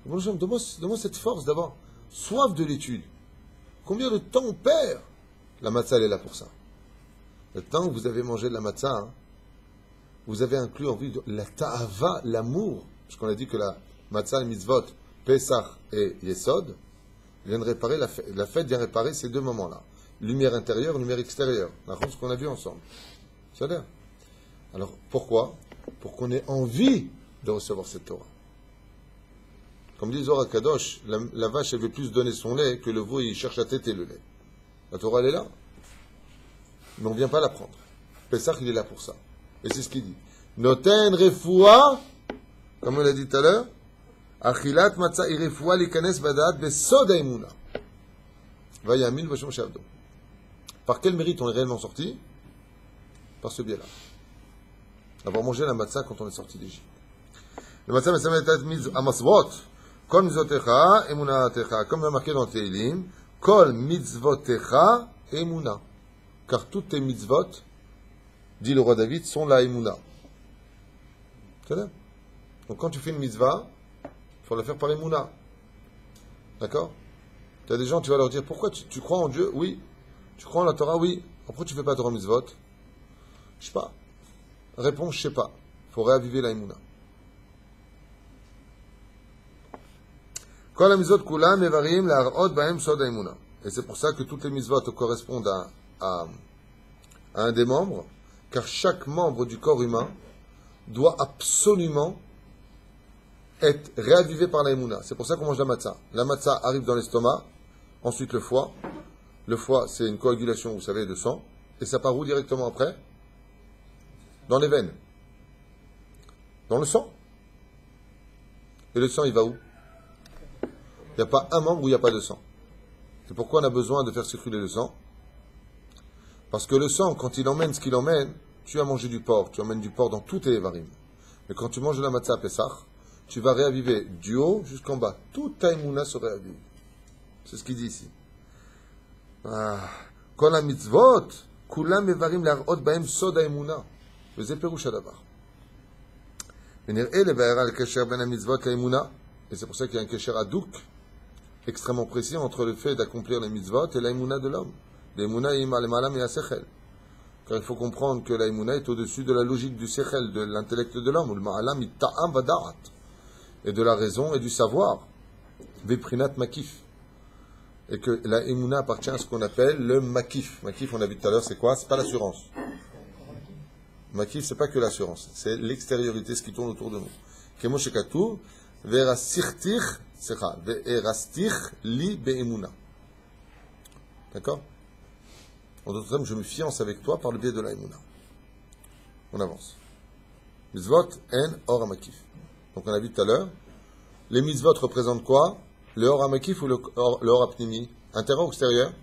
Donne-moi cette force d'abord. Soif de l'étude. Combien de temps on perd? La matzah, elle est là pour ça. Le temps que vous avez mangé de la matzah, hein, vous avez inclus en vue de la ta'ava, l'amour. Parce qu'on a dit que la matzah, le mitzvot, Pesach et Yesod, viennent réparer la fête vient réparer ces deux moments-là. Lumière intérieure, lumière extérieure. C'est ce qu'on a vu ensemble. C'est vrai. Alors, pourquoi? Pour qu'on ait envie de recevoir cette Torah. Comme dit Zohar Kadosh, la vache, elle veut plus donner son lait que le veau, il cherche à téter le lait. La Torah, elle est là. Mais on ne vient pas la prendre. Pesach, il est là pour ça. Et c'est ce qu'il dit. Noten refoua, comme on l'a dit tout à l'heure, achilat matzah irefoua likanes badat besod haemuna. Vayamil vashom shavdo. Par quel mérite on est réellement sorti? Par ce biais-là. Avoir mangé la matzah quand on est sorti d'Égypte. Le matzah est amasvot. Kol mitzvotecha emunatecha. Comme il a marqué dans Teilim, Kol mitzvotecha emuna. Car toutes tes mitzvot, dit le roi David, sont la emuna. C'est-à-dire? Donc quand tu fais une mitzvah, il faut la faire par emuna. D'accord? Tu as des gens, tu vas leur dire, pourquoi tu crois en Dieu? Oui. Tu crois en la Torah? Oui. Pourquoi tu ne fais pas Torah mitzvot? Je sais pas. Réponse, je sais pas. Il faut réaviver la emuna. Et c'est pour ça que toutes les mitzvot correspondent à un des membres, car chaque membre du corps humain doit absolument être réavivé par la emuna. C'est pour ça qu'on mange la matzah. La matzah arrive dans l'estomac, ensuite le foie. Le foie, c'est une coagulation, vous savez, de sang. Et ça part où directement après? Dans les veines. Dans le sang. Et le sang, il va où? Il n'y a pas un membre où il n'y a pas de sang. Et pourquoi on a besoin de faire circuler le sang? Parce que le sang, quand il emmène ce qu'il emmène, tu as mangé du porc, tu emmènes du porc dans tous tes varim. Mais quand tu manges de la matzah à Pessah, tu vas réaviver du haut jusqu'en bas. Toute ta émouna se réavive. C'est ce qu'il dit ici. Kol ha-mitzvot, kulam mevarim l'arot bahem sod ha-emuna. וזה פירוש הדבר. ונראה לבאר על הקשר בין המצוות לאמונה, et c'est pour ça qu'il y a un קשר הדוק, extrêmement précis, entre le fait d'accomplir les mitzvot et l'aïmouna de l'homme. L'aïmouna est malama et sechel. Car il faut comprendre que l'aïmouna est au-dessus de la logique du sechel, de l'intellect de l'homme, ou le ma'alam ta'am vada'at, et de la raison et du savoir. Veprinat makif. Et que l'aïmouna appartient à ce qu'on appelle le makif. Makif, on a vu tout à l'heure, c'est quoi? C'est pas l'assurance. Makif, c'est pas que l'assurance, c'est l'extériorité, ce qui tourne autour de nous. Kemo shekatu, verasirtich, secha, verastich li be'emuna. D'accord? En d'autres termes, je me fiance avec toi par le biais de la emuna. On avance. Mitzvot en or makif. Donc on a vu tout à l'heure, les mitzvot représentent quoi? Le or makif ou le or apnimi? Intérieur ou extérieur?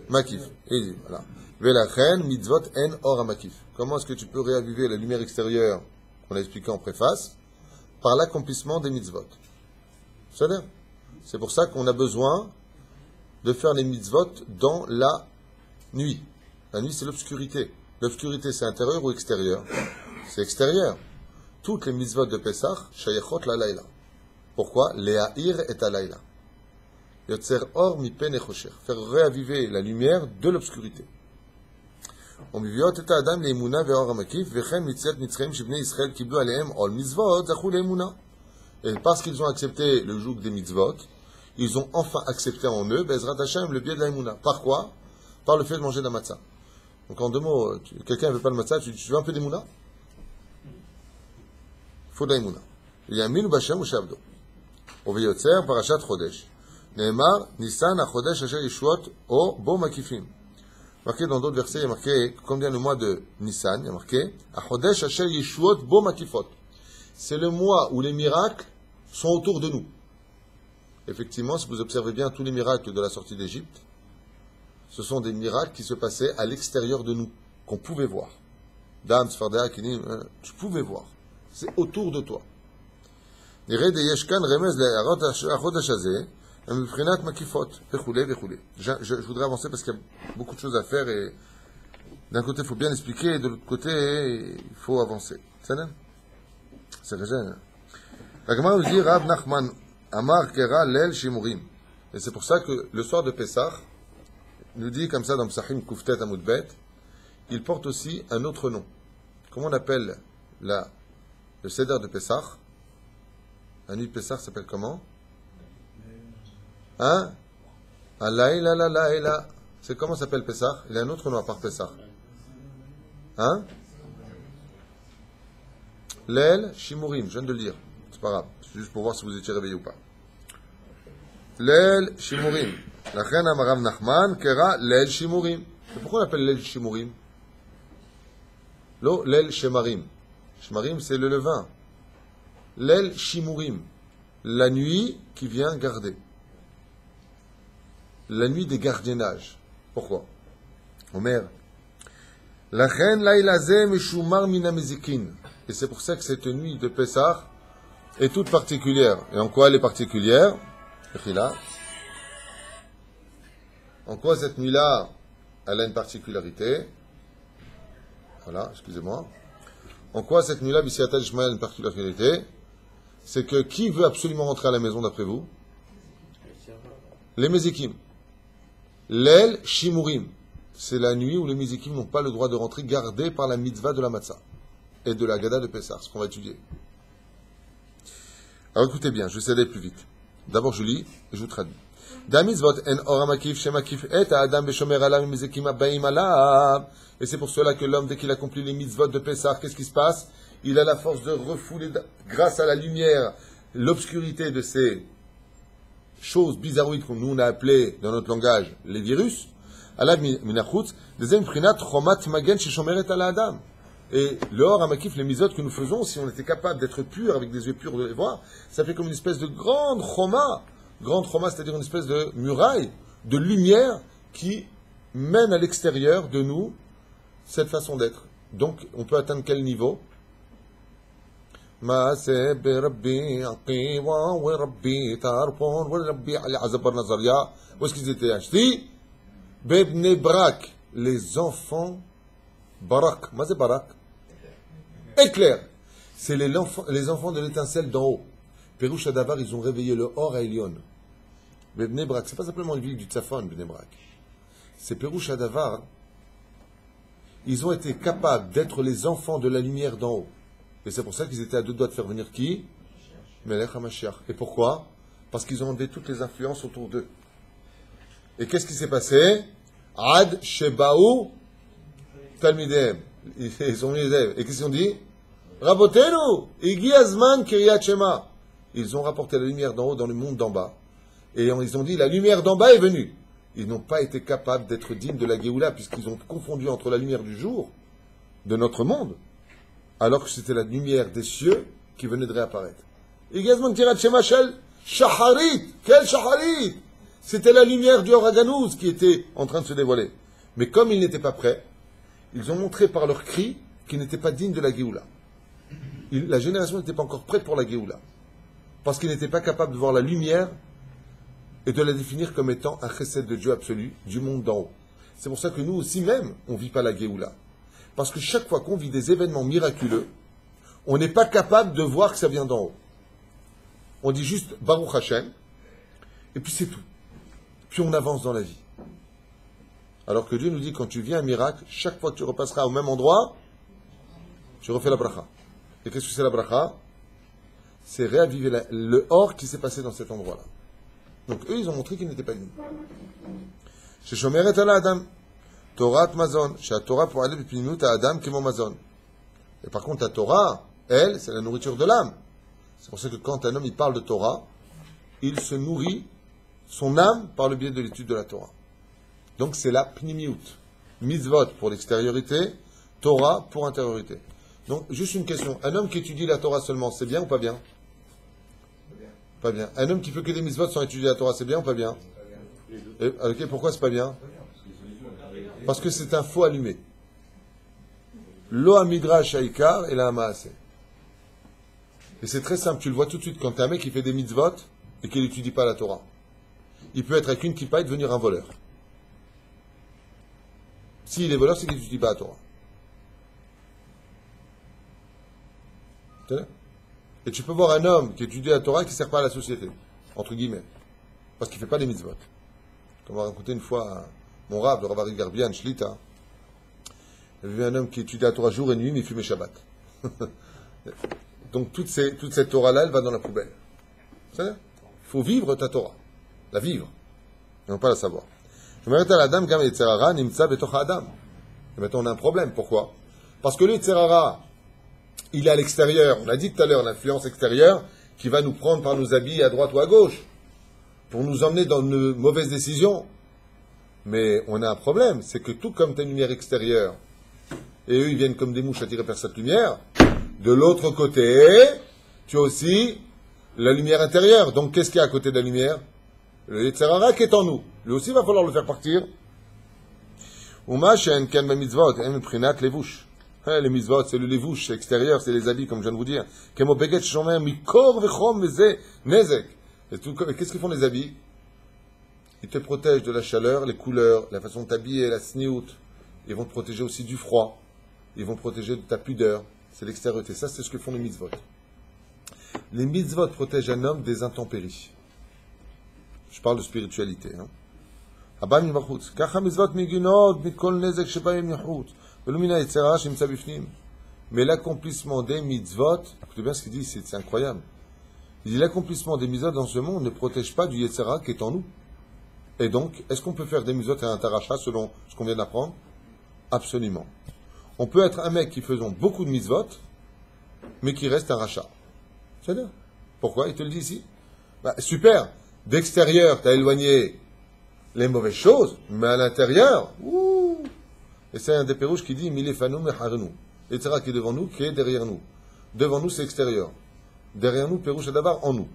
Makif. Et voilà. Velachen mitzvot en or makif. Comment est-ce que tu peux réaviver la lumière extérieure qu'on a expliqué en préface? Par l'accomplissement des mitzvot. C'est pour ça qu'on a besoin de faire les mitzvot dans la nuit. La nuit, c'est l'obscurité. L'obscurité, c'est intérieur ou extérieur? C'est extérieur. Toutes les mitzvot de Pesach, shayachot la laïla. Pourquoi? Le'ahir et alayla. Yotzer or mi pen echosher. Faire réaviver la lumière de l'obscurité. ומביאות את האדם לאמונה ואור המקיף, וכן מציאת מצרים שבני ישראל קיבלו עליהם עול מצוות, זכו לאמונה. Et parce qu'ils ont accepté le joug des mitzvot, ils ont enfin accepté en eux, Bezrat Hashem, le biais de la emuna. Par quoi? Par le fait de manger de la matzah. Donc en deux mots, quelqu'un ne veut pas le matzah, tu veux un peu d'emuna? Il faut de la emuna. Yaminu b'Hashem u'shavdo. Uveyotzer parashat chodesh. Ne'emar, Nisan ha-chodesh asher yeshuot o bo makifim. Marqué dans d'autres versets, il y a marqué, comme vient le mois de Nissan, il y a marqué, Achodesh Asher Yeshuot Bo Makifot. C'est le mois où les miracles sont autour de nous. Effectivement, si vous observez bien tous les miracles de la sortie d'Égypte, ce sont des miracles qui se passaient à l'extérieur de nous, qu'on pouvait voir. Dam, Sfardea, Kinim, tu pouvais voir. C'est autour de toi. Je voudrais avancer parce qu'il y a beaucoup de choses à faire et d'un côté il faut bien expliquer et de l'autre côté il faut avancer. C'est vrai? La Gemara nous dit Rav Nachman Amar Kera Lel Shimurim. Et c'est pour ça que le soir de Pessah, nous dit comme ça dans Psachim Kuftet Amoudbet, il porte aussi un autre nom. Comment on appelle le Seder de Pessah? La nuit de Pessah s'appelle comment? Hein? Alayla la laïla. C'est comment s'appelle Pessah? Il y a un autre nom à part Pessah. Hein? Lel Shimurim, je viens de le dire. C'est pas grave. C'est juste pour voir si vous étiez réveillé ou pas. Lel Shimurim. La reine Amarav Nachman Kera Lel Shimurim. Et pourquoi on appelle Lel Shimurim? Lo Lel Shemarim. Shemarim, c'est le levain. Lel Shimurim. La nuit qui vient garder. La nuit des gardiennages. Pourquoi? Omer. La reine Laïlaze Meshumar Minamezikin. Et c'est pour ça que cette nuit de Pessah est toute particulière. Et en quoi elle est particulière? En quoi cette nuit-là, elle a une particularité? Voilà, excusez-moi. En quoi cette nuit-là, Bisiata Ishmael, a une particularité? C'est que qui veut absolument rentrer à la maison d'après vous? Les Mézikim. L'El Shimurim. C'est la nuit où les Mézikim n'ont pas le droit de rentrer, gardés par la mitzvah de la matzah et de la Gada de Pessah, ce qu'on va étudier. Alors écoutez bien, je vais essayer d'aller plus vite. D'abord je lis et je vous traduis. Et c'est pour cela que l'homme, dès qu'il accomplit les mitzvot de Pessah, qu'est-ce qui se passe? Il a la force de refouler, grâce à la lumière, l'obscurité de ces choses bizarroïdes qu'on nous on a appelées dans notre langage les virus. Et le Or Hamakif, les mitzvot que nous faisons, si on était capable d'être pur, avec des yeux purs de les voir, ça fait comme une espèce de grande choma, c'est-à-dire une espèce de muraille, de lumière qui mène à l'extérieur de nous cette façon d'être. Donc, on peut atteindre quel niveau? Où est-ce qu'ils étaient achetés? Bebne Brak, les enfants Barak. Mais c'est Barak. Éclair. C'est les enfants de l'étincelle d'en haut. Pérouche Adavar, ils ont réveillé le Or à Elion. Bebne Brak, c'est pas simplement une ville du Tzafon, Bebne Brak. C'est Pérouche Adavar. Ils ont été capables d'être les enfants de la lumière d'en haut. Et c'est pour ça qu'ils étaient à deux doigts de faire venir qui? Melech HaMashiach. Et pourquoi? Parce qu'ils ont enlevé toutes les influences autour d'eux. Et qu'est-ce qui s'est passé? Ad Shebaou Talmidem. Ils ont mis les élèves. Et qu'est-ce qu'ils ont dit? Rabotenu, Igi Azman Kiryat Shema. Ils ont rapporté la lumière d'en haut dans le monde d'en bas. Et ils ont dit, la lumière d'en bas est venue. Ils n'ont pas été capables d'être dignes de la Géoula, puisqu'ils ont confondu entre la lumière du jour, de notre monde, alors que c'était la lumière des cieux qui venait de réapparaître. Igi Azman Kiryat Shema Shel Shaharit. Quel Shaharit? C'était la lumière du Horaganouz qui était en train de se dévoiler. Mais comme ils n'étaient pas prêts, ils ont montré par leurs cris qu'ils n'étaient pas dignes de la Géoula. La génération n'était pas encore prête pour la Géoula. Parce qu'ils n'étaient pas capables de voir la lumière et de la définir comme étant un chesed de Dieu absolu, du monde d'en haut. C'est pour ça que nous aussi même, on ne vit pas la Géoula. Parce que chaque fois qu'on vit des événements miraculeux, on n'est pas capable de voir que ça vient d'en haut. On dit juste Baruch Hashem, et puis c'est tout. Puis on avance dans la vie. Alors que Dieu nous dit, quand tu vis un miracle, chaque fois que tu repasseras au même endroit, tu refais la bracha. Et qu'est-ce que c'est la bracha? C'est réaviver le or qui s'est passé dans cet endroit-là. Donc eux, ils ont montré qu'ils n'étaient pas dignes. Chez Shomeret ala Adam, Torah Mazon, chez la Torah pour aller bipinut à Adam qui est mon Mazon. Et par contre, la Torah, elle, c'est la nourriture de l'âme. C'est pour ça que quand un homme il parle de Torah, il se nourrit son âme par le biais de l'étude de la Torah. Donc c'est la pnimiout. Mitzvot pour l'extériorité, Torah pour intériorité. Donc juste une question. Un homme qui étudie la Torah seulement, c'est bien ou pas bien? Pas bien. Un homme qui fait que des mitzvot sans étudier la Torah, c'est bien ou pas bien? Et, ok, pourquoi c'est pas bien? Parce que c'est un faux allumé. Lo midrash haikar et la maaseh. Et c'est très simple, tu le vois tout de suite quand un mec qui fait des mitzvot et qui n'étudie pas la Torah. Il peut être avec une kippa et devenir un voleur. S'il est voleur, c'est qu'il n'étudie pas la Torah. Et tu peux voir un homme qui étudie la Torah et qui ne sert pas à la société. entre guillemets, parce qu'il ne fait pas les mitzvot. On m'a raconté une fois, mon rave, le Rav Garbian Shlita, il y avait un homme qui étudiait la Torah jour et nuit, mais il fumait Shabbat. Donc toute cette Torah-là, elle va dans la poubelle. Il faut vivre ta Torah, la vivre, et non pas la savoir. Je m'arrête à la dame, Gam Yetzerara, Nimtza Betocha Adam. Et maintenant on a un problème, pourquoi? Parce que le Yetzerara, il est à l'extérieur. On a dit tout à l'heure, l'influence extérieure, qui va nous prendre par nos habits à droite ou à gauche, pour nous emmener dans de mauvaises décisions. Mais on a un problème, c'est que tout comme tu as une lumière extérieure, et eux ils viennent comme des mouches attirés par cette lumière, de l'autre côté, tu as aussi la lumière intérieure. Donc qu'est-ce qu'il y a à côté de la lumière? Le Yetzerara qui est en nous. Lui aussi, il va falloir le faire partir. Les mitzvot, c'est le levouche, c'est extérieur, c'est les habits, comme je viens de vous dire. Qu'est-ce qu'ils font les habits? Ils te protègent de la chaleur, les couleurs, la façon de t'habiller, la sniout. Ils vont te protéger aussi du froid. Ils vont te protéger de ta pudeur. C'est l'extériorité. Ça, c'est ce que font les mitzvot. Les mitzvot protègent un homme des intempéries. Je parle de spiritualité. Mais l'accomplissement des mitzvot, écoutez bien ce qu'il dit, c'est incroyable. Il dit l'accomplissement des mitzvot dans ce monde ne protège pas du Yetzera qui est en nous. Et donc, est-ce qu'on peut faire des mitzvot et un taracha selon ce qu'on vient d'apprendre? Absolument. On peut être un mec qui faisons beaucoup de mitzvot, mais qui reste un rachat. C'est-à-dire, pourquoi? Il te le dit ici. Super. D'extérieur, tu as éloigné les mauvaises choses, mais à l'intérieur, ouh. Et c'est un des pérouches qui dit Milefanu meharnu. Etc. qui est devant nous, qui est derrière nous. Devant nous, c'est extérieur. Derrière nous, pérouche d'abord en nous.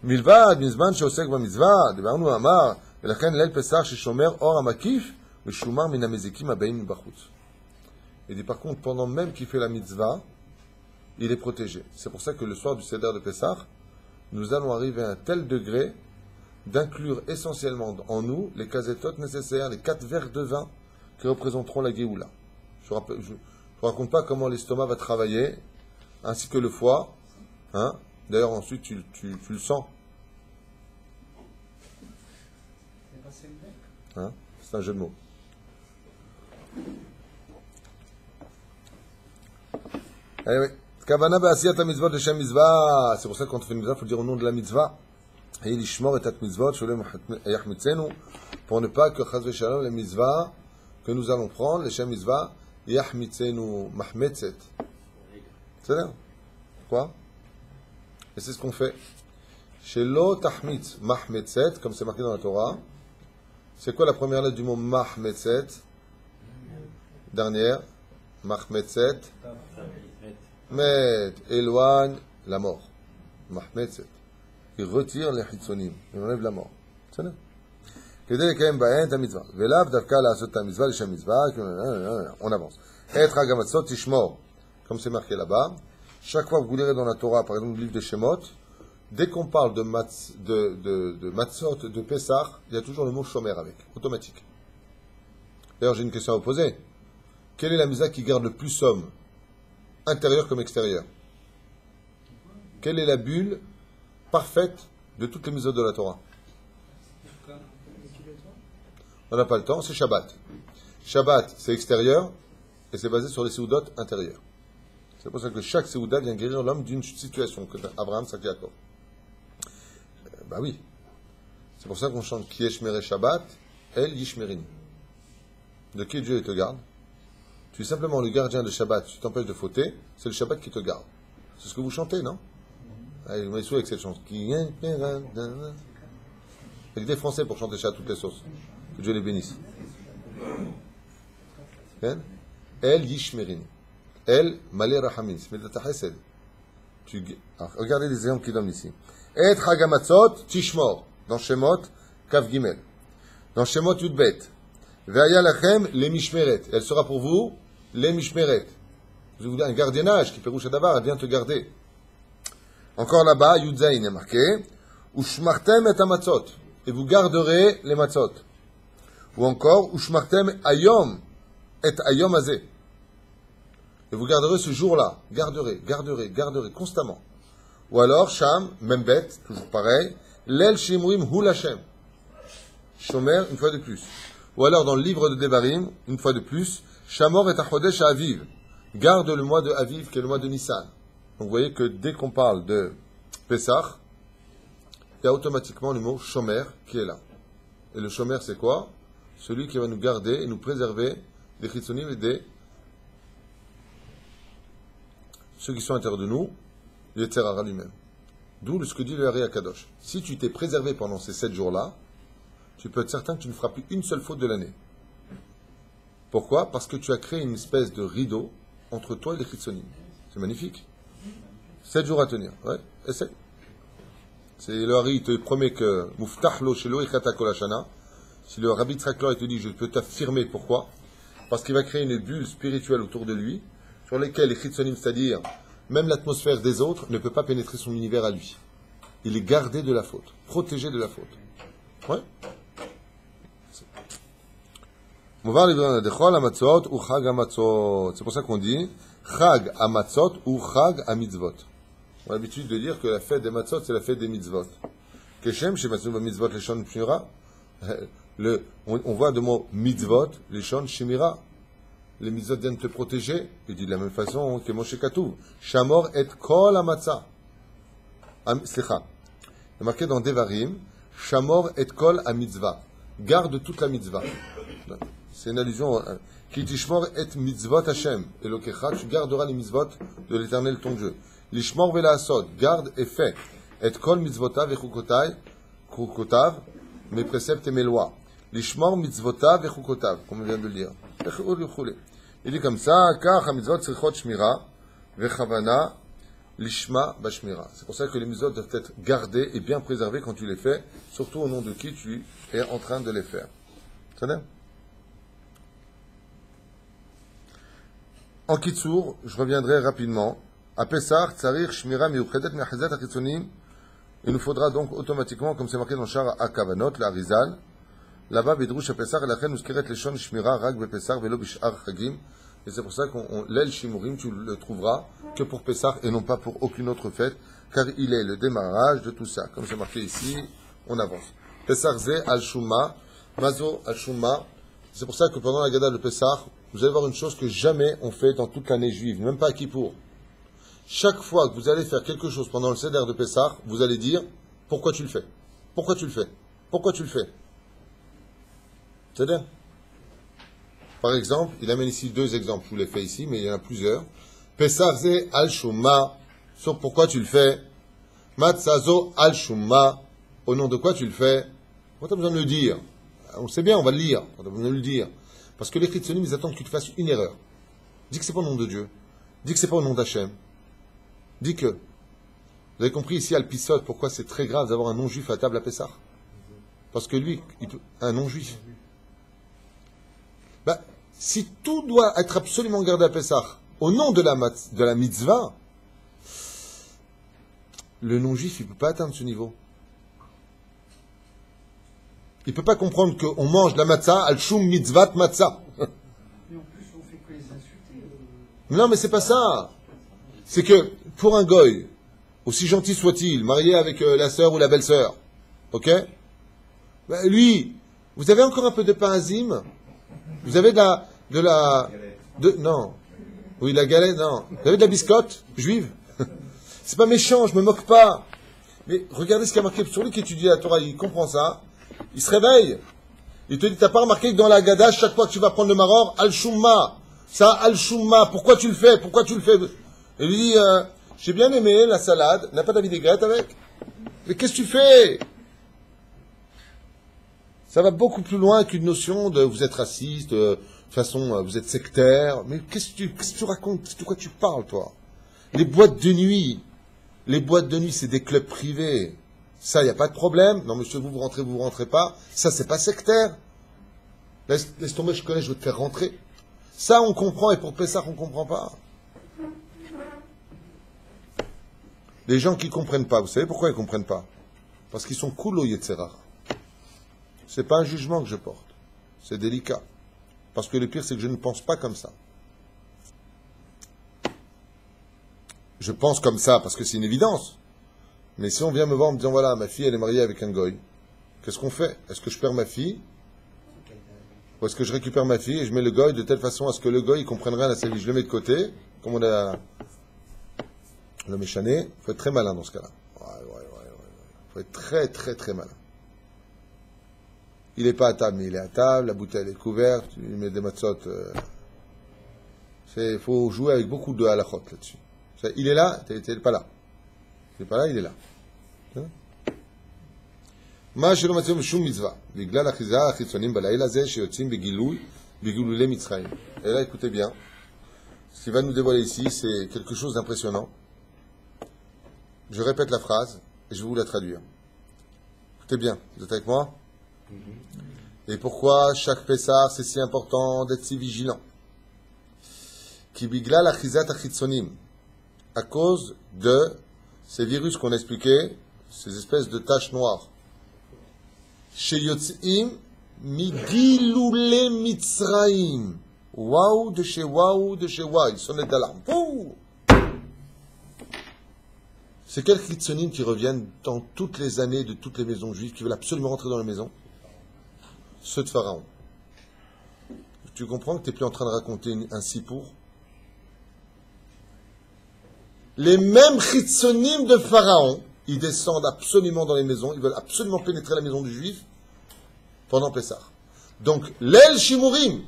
Milvad, mizman, sheosek va mitzvah, devarnu amar, velachen lel pesach, sheshomer, or amakif, le shumar minamezekim abaim bachutz. Il dit par contre, pendant même qu'il fait la mitzvah, il est protégé. C'est pour ça que le soir du Seder de Pessah, nous allons arriver à un tel degré d'inclure essentiellement en nous les casetotes nécessaires, les 4 verres de vin qui représenteront la Géoula. Je ne raconte pas comment l'estomac va travailler, ainsi que le foie. Hein. D'ailleurs, ensuite, tu le sens. Hein. C'est un jeu de mots. Allez, oui. Kavana ba'asiyat mitzvot de Shem mitzvah. C'est pour ça que quand on fait une mitzvah, il faut dire au nom de la mitzvah. Et l'ishmor et tat mitzvot, pour ne pas que chaz v'shalom les mitzvahs que nous allons prendre, les Shem mitzvah, yahmitzenu mahmetzet. C'est là. Quoi? Et c'est ce qu'on fait. Shelo tahmitz mahmetzet, comme c'est marqué dans la Torah. C'est quoi la première lettre du mot mahmetzet? Dernière. Mahmetzet. Met, éloigne la mort. Mahmetzet. Il retire les hitzonim. Il enlève la mort. C'est là. On avance. Comme c'est marqué là-bas, chaque fois que vous lirez dans la Torah, par exemple le livre de Shemot, dès qu'on parle de matzot, de Pessah, il y a toujours le mot shomer avec, automatique. D'ailleurs, j'ai une question à vous poser. Quelle est la mitzvah qui garde le plus somme, intérieur comme extérieur? Quelle est la bulle parfaite de toutes les mitzvot de la Torah? On n'a pas le temps, c'est Shabbat. Shabbat, c'est extérieur, et c'est basé sur les séoudot intérieurs. C'est pour ça que chaque séouda vient guérir l'homme d'une situation, que Abraham, Isaac, Yaakov. Bah oui. C'est pour ça qu'on chante Ki Yeshmerei Shabbat, El Yishmerini. De qui Dieu te garde? Tu es simplement le gardien de Shabbat, tu t'empêches de fauter, c'est le Shabbat qui te garde. C'est ce que vous chantez, non? Allez, vous m'avez souhaité avec cette chanson. Il y a des Français pour chanter ça à toutes les sauces. Que Dieu les bénisse. El Yishmerini. El Malé Rahamin. Regardez les exemples qu'il donne ici. Et Chagamatzot Tishmor. Dans Shemot, Kav Gimel. Dans Shemot Yudbet. Ve'aya lachem le mishmeret. Elle sera pour vous les mishmeret. Je vous dis un gardiennage qui perouche d'abord, elle vient te garder. Encore là-bas, Yudzaïn est marqué. Ushmartem et amatzot. Et vous garderez les matzot. Ou encore, Ushmartem ayom et ayom azé. Et vous garderez ce jour-là. Garderez constamment. Ou alors, Sham, même bête, toujours pareil, Lel Shimrim Hu Lashem. Shomer, une fois de plus. Ou alors, dans le livre de Devarim, une fois de plus, Shamor et Achodesh Aviv. Garde le mois de Aviv, qui est le mois de Nissan. Donc, vous voyez que dès qu'on parle de Pessah, il y a automatiquement le mot Shomer qui est là. Et le Shomer, c'est quoi? Celui qui va nous garder et nous préserver des Chitzonim et des ceux qui sont à l'intérieur de nous, Yetzerara lui-même. D'où ce que dit le Hari Akadosh. Si tu t'es préservé pendant ces 7 jours-là, tu peux être certain que tu ne feras plus une seule faute de l'année. Pourquoi? Parce que tu as créé une espèce de rideau entre toi et les Chitzonim. C'est magnifique. 7 jours à tenir. Ouais, essaye. C'est le Hari, il te promet que Muftah lo shelo ichata kol hashana. Si le Rabbi Tzrak Lor te dit, je peux t'affirmer pourquoi? Parce qu'il va créer une bulle spirituelle autour de lui, sur lesquelles les Chitzonim, c'est-à-dire même l'atmosphère des autres, ne peut pas pénétrer son univers à lui. Il est gardé de la faute, protégé de la faute. Ouais. C'est pour ça qu'on dit Chag Amatzot ou Chag Amitzvot. On a l'habitude de dire que la fête des Matzot, c'est la fête des Mitzvot. Keshem, chez Matzot, Mitzvot, les Shon Shmira. On voit de mots Mitzvot, les Shon Shmira. Les mitzvot viennent te protéger. Il dit de la même façon que Moshe Katuv. Shamor et kol amatza. Slicha. Il est marqué dans Devarim. Shamor et kol amitzvah. Garde toute la mitzvah. C'est une allusion. Ki tishmor et mitzvot Hashem. Elokecha, tu garderas les mitzvot de l'Éternel ton Dieu. Lishmor vela asod. Garde et fais. Et kol mitzvotav et chukotav. Mes préceptes et mes lois. Lishmor mitzvotav et chukotav. Comme on vient de le dire. Il dit comme ça, car mitzvot tzrichot shmira vechavana lishma bashmira. C'est pour ça que les mitzvot doivent être gardées et bien préservées quand tu les fais, surtout au nom de qui tu es en train de les faire. C'est bien. En Kitsour, je reviendrai rapidement. À Pessah, tzarir shmira miuchedet me'achazat achitzonim. Il nous faudra donc automatiquement, comme c'est marqué dans le Shar HaKavanot, la Rizal, là-bas, Bidrouche à Pessah, et la reine nous skiret les shon shmira, rag Pessah, velo bishar chagim. Et c'est pour ça qu'on l'aile shimurim, tu le trouveras que pour Pessah et non pas pour aucune autre fête, car il est le démarrage de tout ça. Comme c'est marqué ici, on avance. Pessah ze al shuma, mazo al shuma. C'est pour ça que pendant la Gada de Pessah, vous allez voir une chose que jamais on fait dans toute l'année juive, même pas à Kippour. Chaque fois que vous allez faire quelque chose pendant le Seder de Pessah, vous allez dire pourquoi tu le fais. Pourquoi tu le fais. Pourquoi tu le fais. C'est-à-dire, par exemple, il amène ici 2 exemples, je vous les fais ici, mais il y en a plusieurs. Pessah ze al shuma, sur pourquoi tu le fais. Matzazo al shuma, au nom de quoi tu le fais. Pourquoi tu as besoin de le dire? On le sait bien, on va le lire. Pourquoi tu as besoin de le dire? Parce que les Chitzonim, ils attendent que tu fasses une erreur. Dis que c'est pas au nom de Dieu. Dis que c'est pas au nom d'Hachem. Dis que. Vous avez compris ici à Alpisot pourquoi c'est très grave d'avoir un non-juif à table à Pessah? Parce que lui, un non-juif. Ben, si tout doit être absolument gardé à Pessah, au nom de la mitzvah, le non-juif, il ne peut pas atteindre ce niveau. Il ne peut pas comprendre qu'on mange la matzah, al-shum mitzvat matzah. Mais en plus, on fait que les insulter. Non, mais c'est pas ça. C'est que, pour un goy, aussi gentil soit-il, marié avec la sœur ou la belle-sœur, ok? Ben, lui, vous avez encore un peu de pain azim? Vous avez non. Oui, la galette, non. Vous avez de la biscotte juive? C'est pas méchant, je me moque pas. Mais regardez ce qu'il y a marqué sur lui qui étudie la Torah, il comprend ça. Il se réveille. Il te dit, t'as pas remarqué que dans la Gada, chaque fois que tu vas prendre le maror, al-shumma. Ça, al-shumma. Pourquoi tu le fais? Pourquoi tu le fais? Et lui dit, j'ai bien aimé la salade. N'a pas de vinaigrette avec? Mais qu'est-ce que tu fais? Ça va beaucoup plus loin qu'une notion de vous êtes raciste, de toute façon, vous êtes sectaire. Mais qu'est-ce que tu racontes? De quoi tu parles, toi? Les boîtes de nuit, c'est des clubs privés. Ça, il n'y a pas de problème. Non, monsieur, vous rentrez pas. Ça, c'est pas sectaire. Laisse tomber, je connais, je veux te faire rentrer. Ça, on comprend, et pour Pessah, on comprend pas. Les gens qui comprennent pas, vous savez pourquoi ils comprennent pas? Parce qu'ils sont cool au Yetzerah. C'est pas un jugement que je porte. C'est délicat. Parce que le pire, c'est que je ne pense pas comme ça. Je pense comme ça parce que c'est une évidence. Mais si on vient me voir en me disant, voilà, ma fille, elle est mariée avec un goy, qu'est-ce qu'on fait? Est-ce que je perds ma fille? Ou est-ce que je récupère ma fille et je mets le goy de telle façon à ce que le goy, il comprenne rien à sa vie? Je le mets de côté, comme on a le méchané. Il faut être très malin dans ce cas-là. Il faut être très, très, très malin. Il n'est pas à table, mais il est à table, la bouteille est couverte, il met des matzot. Il faut jouer avec beaucoup de halachot là-dessus. Il est là, tu n'es pas là. Tu n'es pas là, il est là. מה שלא מצאנו בשום מצווה, בגלל אחיזה החיצונים בלילה הזה שיוצאים בגילולי מצרים. Et là, écoutez bien, ce qui va nous dévoiler ici, c'est quelque chose d'impressionnant. Je répète la phrase et je vais vous la traduire. Écoutez bien, vous êtes avec moi? Et pourquoi chaque Pessah, c'est si important d'être si vigilant? Ki biglal achizat achitzonim, à cause de ces virus qu'on a expliqués, ces espèces de taches noires. Sheyotzim migilule mitzraim. Waouh de chez waouh de chez waouh. Sonnette d'alarme. C'est quels chitzonim qui reviennent dans toutes les années de toutes les maisons juives qui veulent absolument rentrer dans la maison? Ceux de Pharaon. Tu comprends que tu n'es plus en train de raconter un sipour? Les mêmes chitzonim de Pharaon, ils descendent absolument dans les maisons, ils veulent absolument pénétrer la maison du juif pendant Pessah. Donc, l'El Shimurim,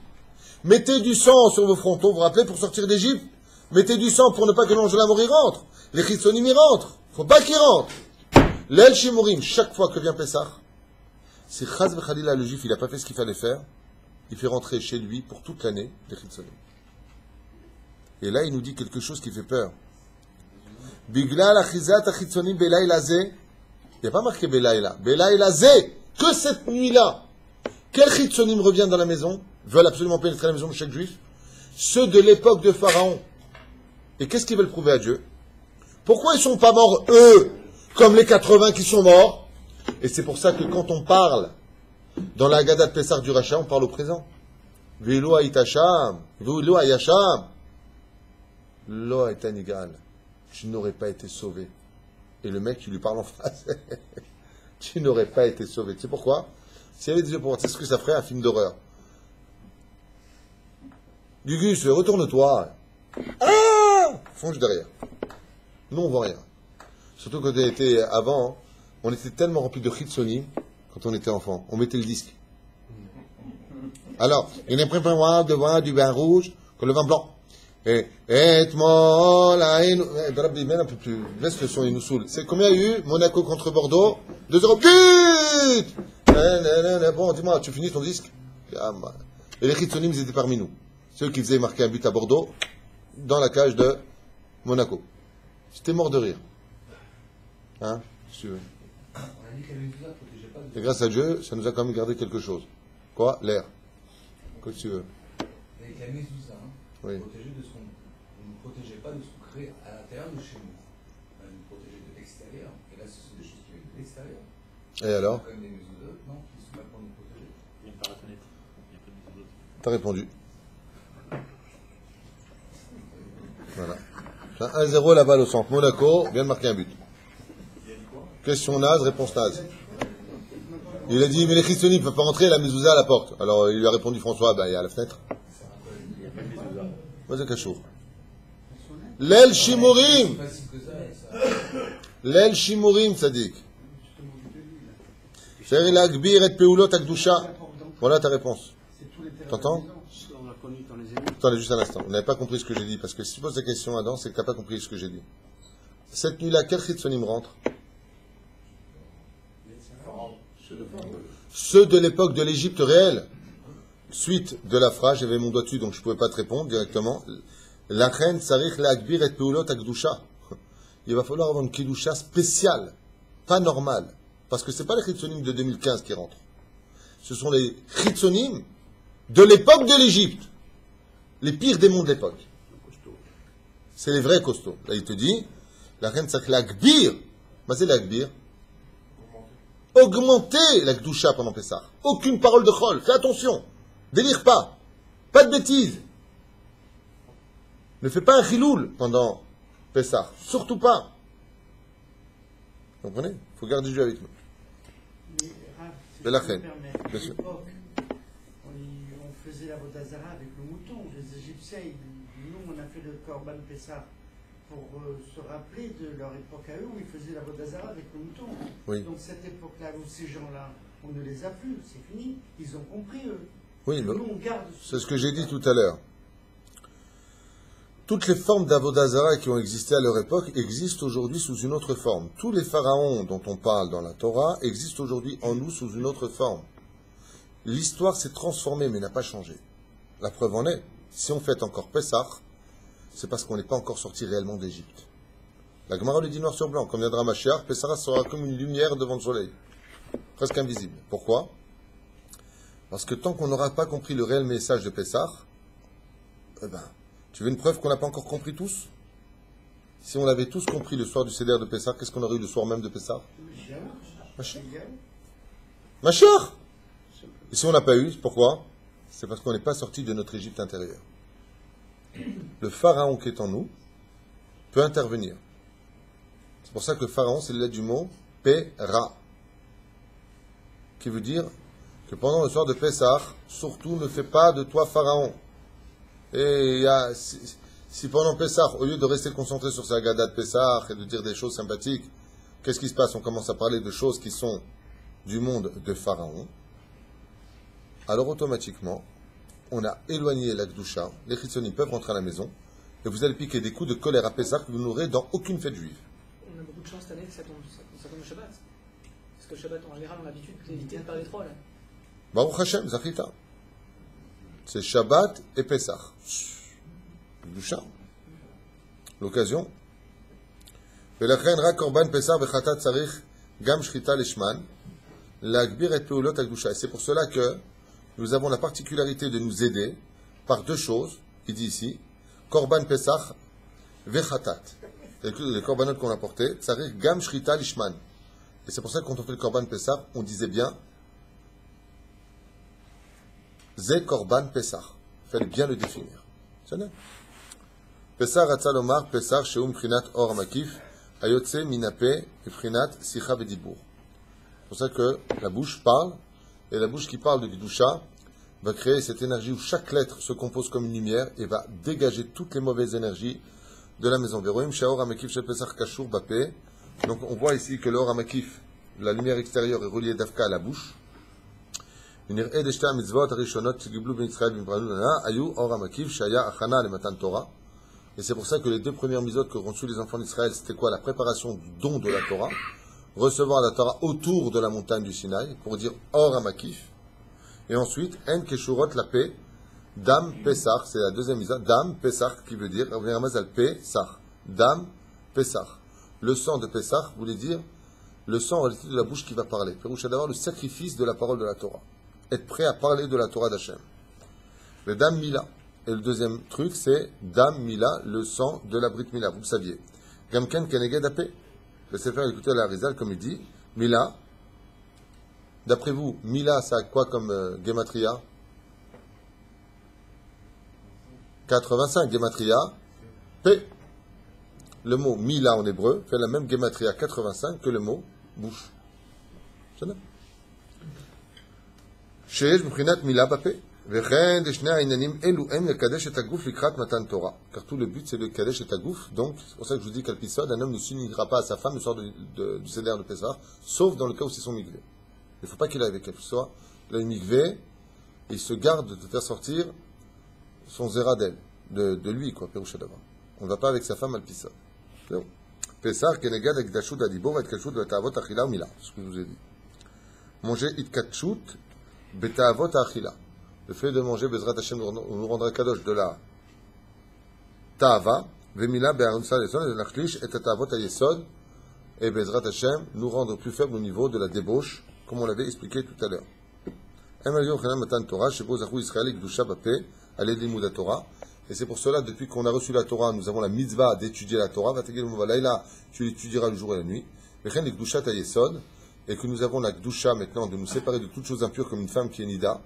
mettez du sang sur vos frontons, vous vous rappelez, pour sortir d'Égypte, mettez du sang pour ne pas que l'ange de la mort y rentre. Les chitzonim y rentrent, il ne faut pas qu'ils rentrent. L'El Shimurim, chaque fois que vient Pessah, si Chaz v'Chalila, le juif, il n'a pas fait ce qu'il fallait faire, il fait rentrer chez lui pour toute l'année des chitzonim. Et là, il nous dit quelque chose qui fait peur. Biglal achizat achitzonim belayla ze. Il n'y a pas marqué belayla. Belayla ze. Que cette nuit-là. Quels chitzonim reviennent dans la maison? Veulent absolument pénétrer la maison de chaque juif? Ceux de l'époque de Pharaon. Et qu'est-ce qu'ils veulent prouver à Dieu? Pourquoi ils ne sont pas morts, eux, comme les 80 qui sont morts? Et c'est pour ça que quand on parle dans la Haggadah de Pessah du Racha, on parle au présent. Vilo haïtacham. Vilo hayasham. Lo haïtanigal. Tu n'aurais pas été sauvé. Et le mec, il lui parle en français. Tu n'aurais pas été sauvé. Tu sais pourquoi? S'il y avait des yeux pour voir, tu sais ce que ça ferait un film d'horreur? Gugus, retourne-toi. Ah! Fonce derrière. Nous, on voit rien. Surtout quand on était avant, on était tellement rempli de chitzonim quand on était enfant. On mettait le disque. Alors, il n'est pas moi de voir du vin rouge que le vin blanc. Et laisse le son, il nous saoule. C'est combien il y a eu Monaco contre Bordeaux? 2-0. But! Bon, dis-moi, tu finis ton disque? Et les chitzonim, ils étaient parmi nous. Ceux qui faisaient marquer un but à Bordeaux, dans la cage de Monaco. J'étais mort de rire. Hein? Si tu veux. Et grâce à Dieu, ça nous a quand même gardé quelque chose. Quoi? L'air. Quoi que tu veux. Avec la mezouza, oui. Vous ne protégez pas de ce qu'on crée à l'intérieur de chez nous. Vous nous protégez de l'extérieur. Et là, ce sont des choses qui viennent de l'extérieur. Et alors? Comme des mezouza, non, qui sont là pour nous protéger. Il n'y a pas la fenêtre. Il n'y a pas de mezouza. T'as répondu. Voilà. 1-0 la balle au centre. Monaco vient de marquer un but. Question naze, réponse naze. Il a dit, mais les chitzonim ne peuvent pas rentrer, la mezouza à la porte. Alors il lui a répondu François, il y a la fenêtre. Vas-y, Kachour. L'El Shimurim. L'El Shimurim, Sadik. Sheri l'Agbir et Peulot Akdusha. Voilà ta réponse. T'entends? Attendez juste un instant. Vous n'avez pas compris ce que j'ai dit. Parce que si tu poses la question Adam, c'est que tu n'as pas compris ce que j'ai dit. Cette nuit-là, quel chitzonim rentre? Ceux de l'époque de l'Égypte réelle. Suite de la phrase, j'avais mon doigt dessus, donc je ne pouvais pas te répondre directement. La reine Sarich l'Akbir et Peulot Akdusha. Il va falloir avoir une Kedusha spéciale, pas normale. Parce que ce n'est pas les chitzonim de 2015 qui rentrent. Ce sont les chitzonim de l'époque de l'Égypte. Les pires démons de l'époque. C'est les vrais costauds. Là, il te dit, la reine Sarich l'Akbir. Mais c'est l'Akbir. Augmenter la Kedusha pendant Pessah. Aucune parole de chol. Fais attention. Délire pas. Pas de bêtises. Ne fais pas un chiloul pendant Pessah. Surtout pas. Vous comprenez? Il faut garder Dieu avec nous. Mais, Rav, si Mais la je peux me reine, permettre, à bien sûr. l'époque, on faisait la Vodazara avec le mouton. Les Égyptiens, nous, on a fait le Korban Pessah pour se rappeler de leur époque à eux où ils faisaient la Vodazara avec le mouton. Oui. Donc cette époque-là où ces gens-là, on ne les a plus, c'est fini. Ils ont compris, eux. Oui, mais Nous, on garde c'est ce que j'ai dit tout à l'heure. Toutes les formes d'Avodazara qui ont existé à leur époque existent aujourd'hui sous une autre forme. Tous les pharaons dont on parle dans la Torah existent aujourd'hui en nous sous une autre forme. L'histoire s'est transformée mais n'a pas changé. La preuve en est, si on fête encore Pessah, c'est parce qu'on n'est pas encore sorti réellement d'Égypte. La Gemara le dit noir sur blanc, quand viendra Mashiach, Pessah sera comme une lumière devant le soleil, presque invisible. Pourquoi? Parce que tant qu'on n'aura pas compris le réel message de Pessah, tu veux une preuve qu'on n'a pas encore compris tous? Si on l'avait tous compris le soir du Seder de Pessah, qu'est-ce qu'on aurait eu le soir même de Pessah? Mashiach. Et si on n'a pas eu, pourquoi? C'est parce qu'on n'est pas sorti de notre Égypte intérieure. Le pharaon qui est en nous peut intervenir. C'est pour ça que le pharaon, c'est la lettre du mot Pera, qui veut dire que pendant le soir de Pessah, surtout ne fais pas de toi pharaon. Et si pendant Pessah, au lieu de rester concentré sur sa gada de Pessah et de dire des choses sympathiques, qu'est-ce qui se passe? On commence à parler de choses qui sont du monde de Pharaon. Alors automatiquement, on a éloigné la Gdusha, les chitsonim peuvent rentrer à la maison, et vous allez piquer des coups de colère à Pessah que vous n'aurez dans aucune fête juive. On a beaucoup de chance cette année que ça tombe au Shabbat. Parce que le Shabbat, en général, on a l'habitude d'éviter de parler trop. Là. Baruch Hashem, Zachita. C'est Shabbat et Pessah. Gdusha. L'occasion. ולכן רק קורבן פסח וחטאת צריך גם שחיטה לשמן, להגביר את פעולות הקדושה. Et c'est pour cela que nous avons la particularité de nous aider par deux choses, il dit ici, Korban Pesach vechatat. Les korbanot qu'on a portés, tzarich gam shrita lishman. Et c'est pour ça que quand on fait le Korban Pesach, on disait bien, Ze Korban Pesach. Il fallait bien le définir. C'est vrai. Pesach ratza lomar, Pesach shehu m'prinat or makif, ayotse minape, m'prinat sicha vedibour. C'est pour ça que la bouche parle, et la bouche qui parle de Gdusha va créer cette énergie où chaque lettre se compose comme une lumière et va dégager toutes les mauvaises énergies de la maison. Donc on voit ici que l'or amakif, la lumière extérieure, est reliée d'Afka à la bouche. Et c'est pour ça que les deux premières mitzvot que reçues les enfants d'Israël, c'était quoi? La préparation du don de la Torah, recevoir la Torah autour de la montagne du Sinaï, pour dire or amakif. Et ensuite, en keshurot la paix, dam pesach, c'est la deuxième mitzvah, dam pesach, qui veut dire, pesach, dam pesach. Le sang de Pesach voulait dire le sang en réalité de la bouche qui va parler. Péroucha d'avoir le sacrifice de la parole de la Torah. Être prêt à parler de la Torah d'Hachem. Le dam mila. Et le deuxième truc, c'est dam mila, le sang de la brit mila. Vous le saviez. Gamken keneged apé. Le Sefer écouter la Rizal, comme il dit, mila. D'après vous, Mila, ça a quoi comme Gematria? 85 Gematria. P. Le mot Mila en hébreu fait la même Gematria 85 que le mot bouche. C'est là. Sheyesh B'chinat Mila Bapé. Vechen de Shnei Ha'inanim Elu Em Lekadesh et Agouf Likrat Matan Torah. Car tout le but c'est de Kadesh et Agouf. Donc, c'est pour ça que je vous dis qu'Alpisod, un homme ne s'unira pas à sa femme le soir du Seder de Pessah, sauf dans le cas où c'est son migvé. Il ne faut pas qu'il aille avec elle. Soit il a une migvé, il se garde de faire sortir son zéra d'elle, de lui, quoi, Péroucha d'avant. On ne va pas avec sa femme Alpisod. Pessah, Kenegad, Ekdashut, Adibor, Etkachut, Betavot, Achila, ou Mila. C'est ce que je vous ai dit. Manger Itkachut, Betavot, Achila. Le fait de manger, Bezrat Hashem nous rendra kadosh de la Ta'ava, Vemila, Be'arunsa, Leson, et Nachlish, et Ta'avot, Ayesod, et Bezrat Hashem nous rendre plus faibles au niveau de la débauche, comme on l'avait expliqué tout à l'heure. Et c'est pour cela, depuis qu'on a reçu la Torah, nous avons la mitzvah d'étudier la Torah. Tu l'étudieras le jour et la nuit. Et que nous avons la Gdusha maintenant de nous séparer de toutes choses impures comme une femme qui est Nida.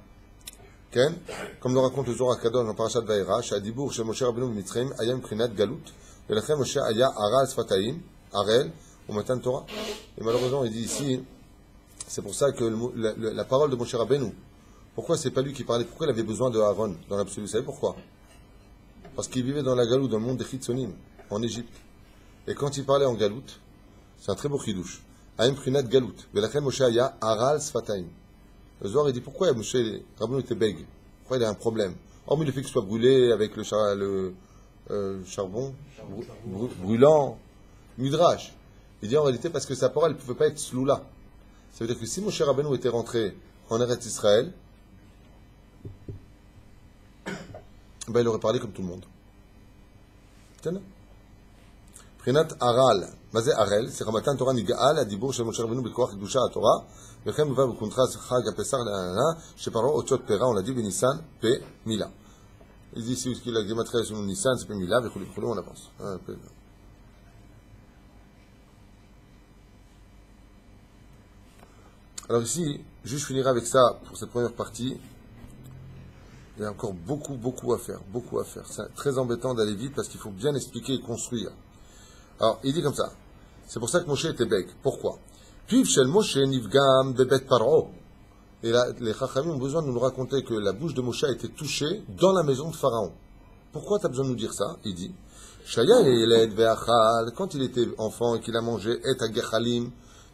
Comme le raconte le Zohar Kadosh dans Parashat Vayera, Shadibur chez Moshe Rabbeinu Mitzrayim Ayam Krinat Galut. Et la Moshe Aya Ara Sfataim Arel au matin de Torah. Et malheureusement, il dit ici, c'est pour ça que la parole de Moshe Rabbeinu, pourquoi c'est pas lui qui parlait, pourquoi il avait besoin de Aaron dans l'absolu? Vous savez pourquoi? Parce qu'il vivait dans la Galoute, dans le monde des Chitzonim, en Égypte. Et quand il parlait en Galoute, c'est un très beau chidouche. Aïm Prinat Galoute. Velachem Moshe Aya Aral Sfataim. Le Zohar, il dit pourquoi Moshe Rabbeinu était bègue? Pourquoi il a un problème? Hormis le fait qu'il soit brûlé avec le charbon brûlant, Midrash. Il dit en réalité parce que sa parole ne pouvait pas être sloula. Ça veut dire que si Moshe Rabbeinu était rentré en Eretz Israël, ben il aurait parlé comme tout le monde. Prinat Aral. Mazé Arel, c'est Ramatan Torah Niga'al, Adibur Shel Moshe Rabbeinu Bekoach Kedusha Torah, Vechem Uva Bekuntra Chag HaPesach La'ana, Sheparo Otiot Pera, on l'a dit, Benissan, Pe Mila. Il dit ici qu'il a gématria sur Nissan, c'est Pe Mila, Vechuli, on avance. Alors ici, je finirai avec ça pour cette première partie. Il y a encore beaucoup à faire, C'est très embêtant d'aller vite parce qu'il faut bien expliquer et construire. Alors, il dit comme ça. C'est pour ça que Moshe était bègue. Pourquoi? Puis, chez Moshe, Nivgam, Bebet Paro. Et là, les Chachamim ont besoin de nous raconter que la bouche de Moshe a été touchée dans la maison de Pharaon. Pourquoi tu as besoin de nous dire ça? Il dit, Shaya Eled Ve'achal, quand il était enfant et qu'il a mangé, Et Agechalim,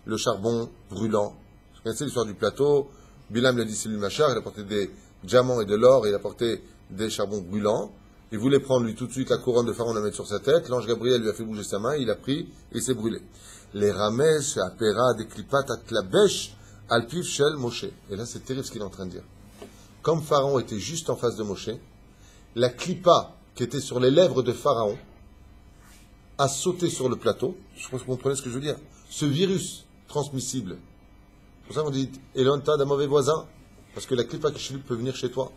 le charbon brûlant. Vous connaissez l'histoire du plateau. Bilam l'a dit, c'est lui Machar, il a porté des diamants et de l'or, et il a porté des charbons brûlants. Il voulait prendre lui tout de suite la couronne de Pharaon, la mettre sur sa tête. L'ange Gabriel lui a fait bouger sa main, il a pris et il s'est brûlé. Les ramesh, apera, des klipat, atlabesh, alpif, shel, Moshe. Et là, c'est terrible ce qu'il est en train de dire. Comme Pharaon était juste en face de Moshe, la klipa qui était sur les lèvres de Pharaon a sauté sur le plateau. Je pense que vous comprenez ce que je veux dire. Ce virus transmissible. C'est pour ça qu'on dit, Elonta d'un mauvais voisin. Parce que la klipa qui peut venir chez toi.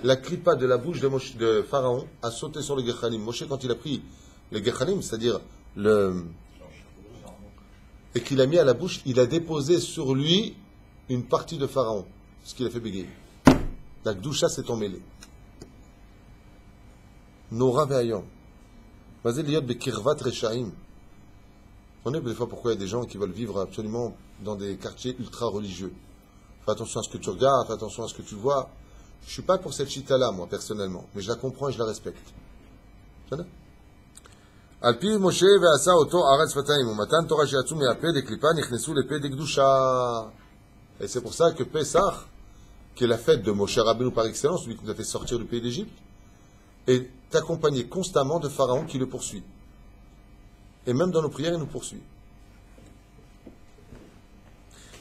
La klipa de la bouche de Pharaon a sauté sur le Gechalim. Moshe, quand il a pris le Gechalim, c'est-à-dire et qu'il a mis à la bouche, il a déposé sur lui une partie de Pharaon. Ce qu'il a fait bégayer. La Gdusha s'est emmêlée. Nora ve'ayom. Vas-y, l'yot bekirvat reshaim. On est des fois pourquoi il y a des gens qui veulent vivre absolument dans des quartiers ultra religieux. Fais attention à ce que tu regardes, fais attention à ce que tu vois. Je ne suis pas pour cette chita-là, moi, personnellement. Mais je la comprends et je la respecte. Alpi Moshe ve'asa oto aretz fatayim. Umatan Torah shiatsu me'apeh de klipa nichnesu lepeh de Gdusha. Et c'est pour ça que Pessah, qui est la fête de Moshe Rabbeinu par excellence, celui qui nous a fait sortir du pays d'Égypte, est accompagné constamment de Pharaon qui le poursuit. Et même dans nos prières, il nous poursuit.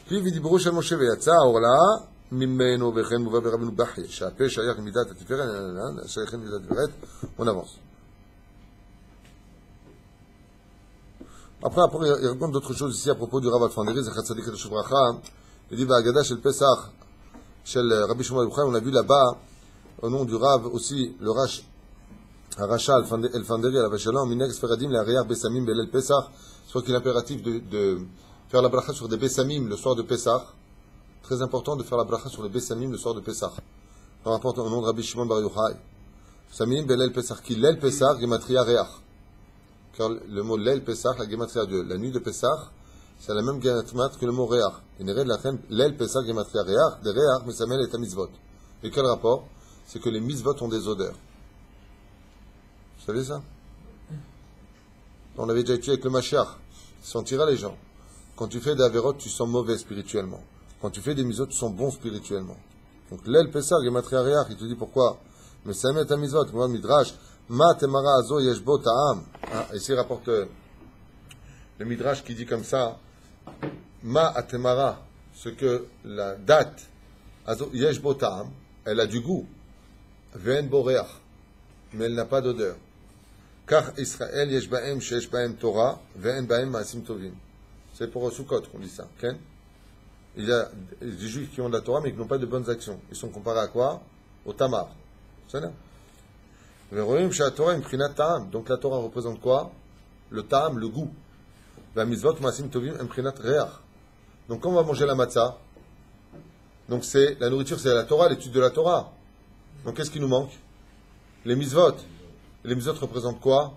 Puis, vidiboru shel Moshe ve'yatsa orla. ממנו וכן מובא ברבנו בחיה, שהפה שייך למידת התפארת, שייך למידת התפארת, on avance. Après, il raconte d'autres choses ici à propos du Rav Alfanderi, Zechat Tzadik Kedosh Bracha. Il dit, Ba'agada shel Pesach, shel Rabbi Shimon bar Yochai, on a vu là-bas, au nom du Rav aussi, le Rasha Alfanderi, Alav Shalom, Mineg Sferadim, la Reyar Besamim, Belel Pesach, soit qu'il est impératif de faire la bracha sur des Besamim le soir de Pesach. Très important de faire la bracha sur les Bessamim le soir de Pessah. On rapporte au nom de Rabbi Shimon bar Yochai. Samim belel Pessah, qui l'el Pessah, gematria reach. Car le mot l'el Pessah, la gematria de la nuit de Pessah, c'est la même gematria que le mot reach. Et l'el Pessah, gematria reach, de reach, mais ça mêle est à mitzvot. Et quel rapport? C'est que les mitzvot ont des odeurs. Vous savez ça? On avait déjà étudié avec le Mashiach. Il sentira les gens. Quand tu fais des averot, tu sens mauvais spirituellement. Quand tu fais des mitzvot, tu sens bon spirituellement. Donc, l'el Pessah, gematria reach, il te dit pourquoi. Mais ça met à mitzvot, comme midrash, ma temara azo yeshbo ta'am. Ici, il rapporte le midrash qui dit comme ça, ma atemara, ce que la date, azo yeshbo ta'am, elle a du goût. Ve'en bo reach, mais elle n'a pas d'odeur. Car Israël yesh ba'em sheyesh ba'em Torah, ve'en ba'em ma'asim tovim. C'est pour Sukkot qu'on dit ça, ok? Il y a des juifs qui ont de la Torah mais qui n'ont pas de bonnes actions. Ils sont comparés à quoi? Au Tamar. C'est ça? Donc la Torah représente quoi? Le Ta'am, le goût. La mitzvot masim tovim imprinat reach. Donc quand on va manger la matzah, donc c'est la nourriture, c'est la Torah, l'étude de la Torah. Donc qu'est-ce qui nous manque? Les mitzvot. Les mitzvot représentent quoi?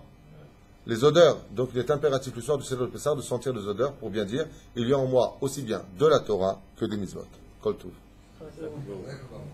Les odeurs, donc il est impératif le soir du Seder Pessah de sentir les odeurs pour bien dire il y a en moi aussi bien de la Torah que des mitzvot. Kol Tov. Ça va, c'est bon. D'accord.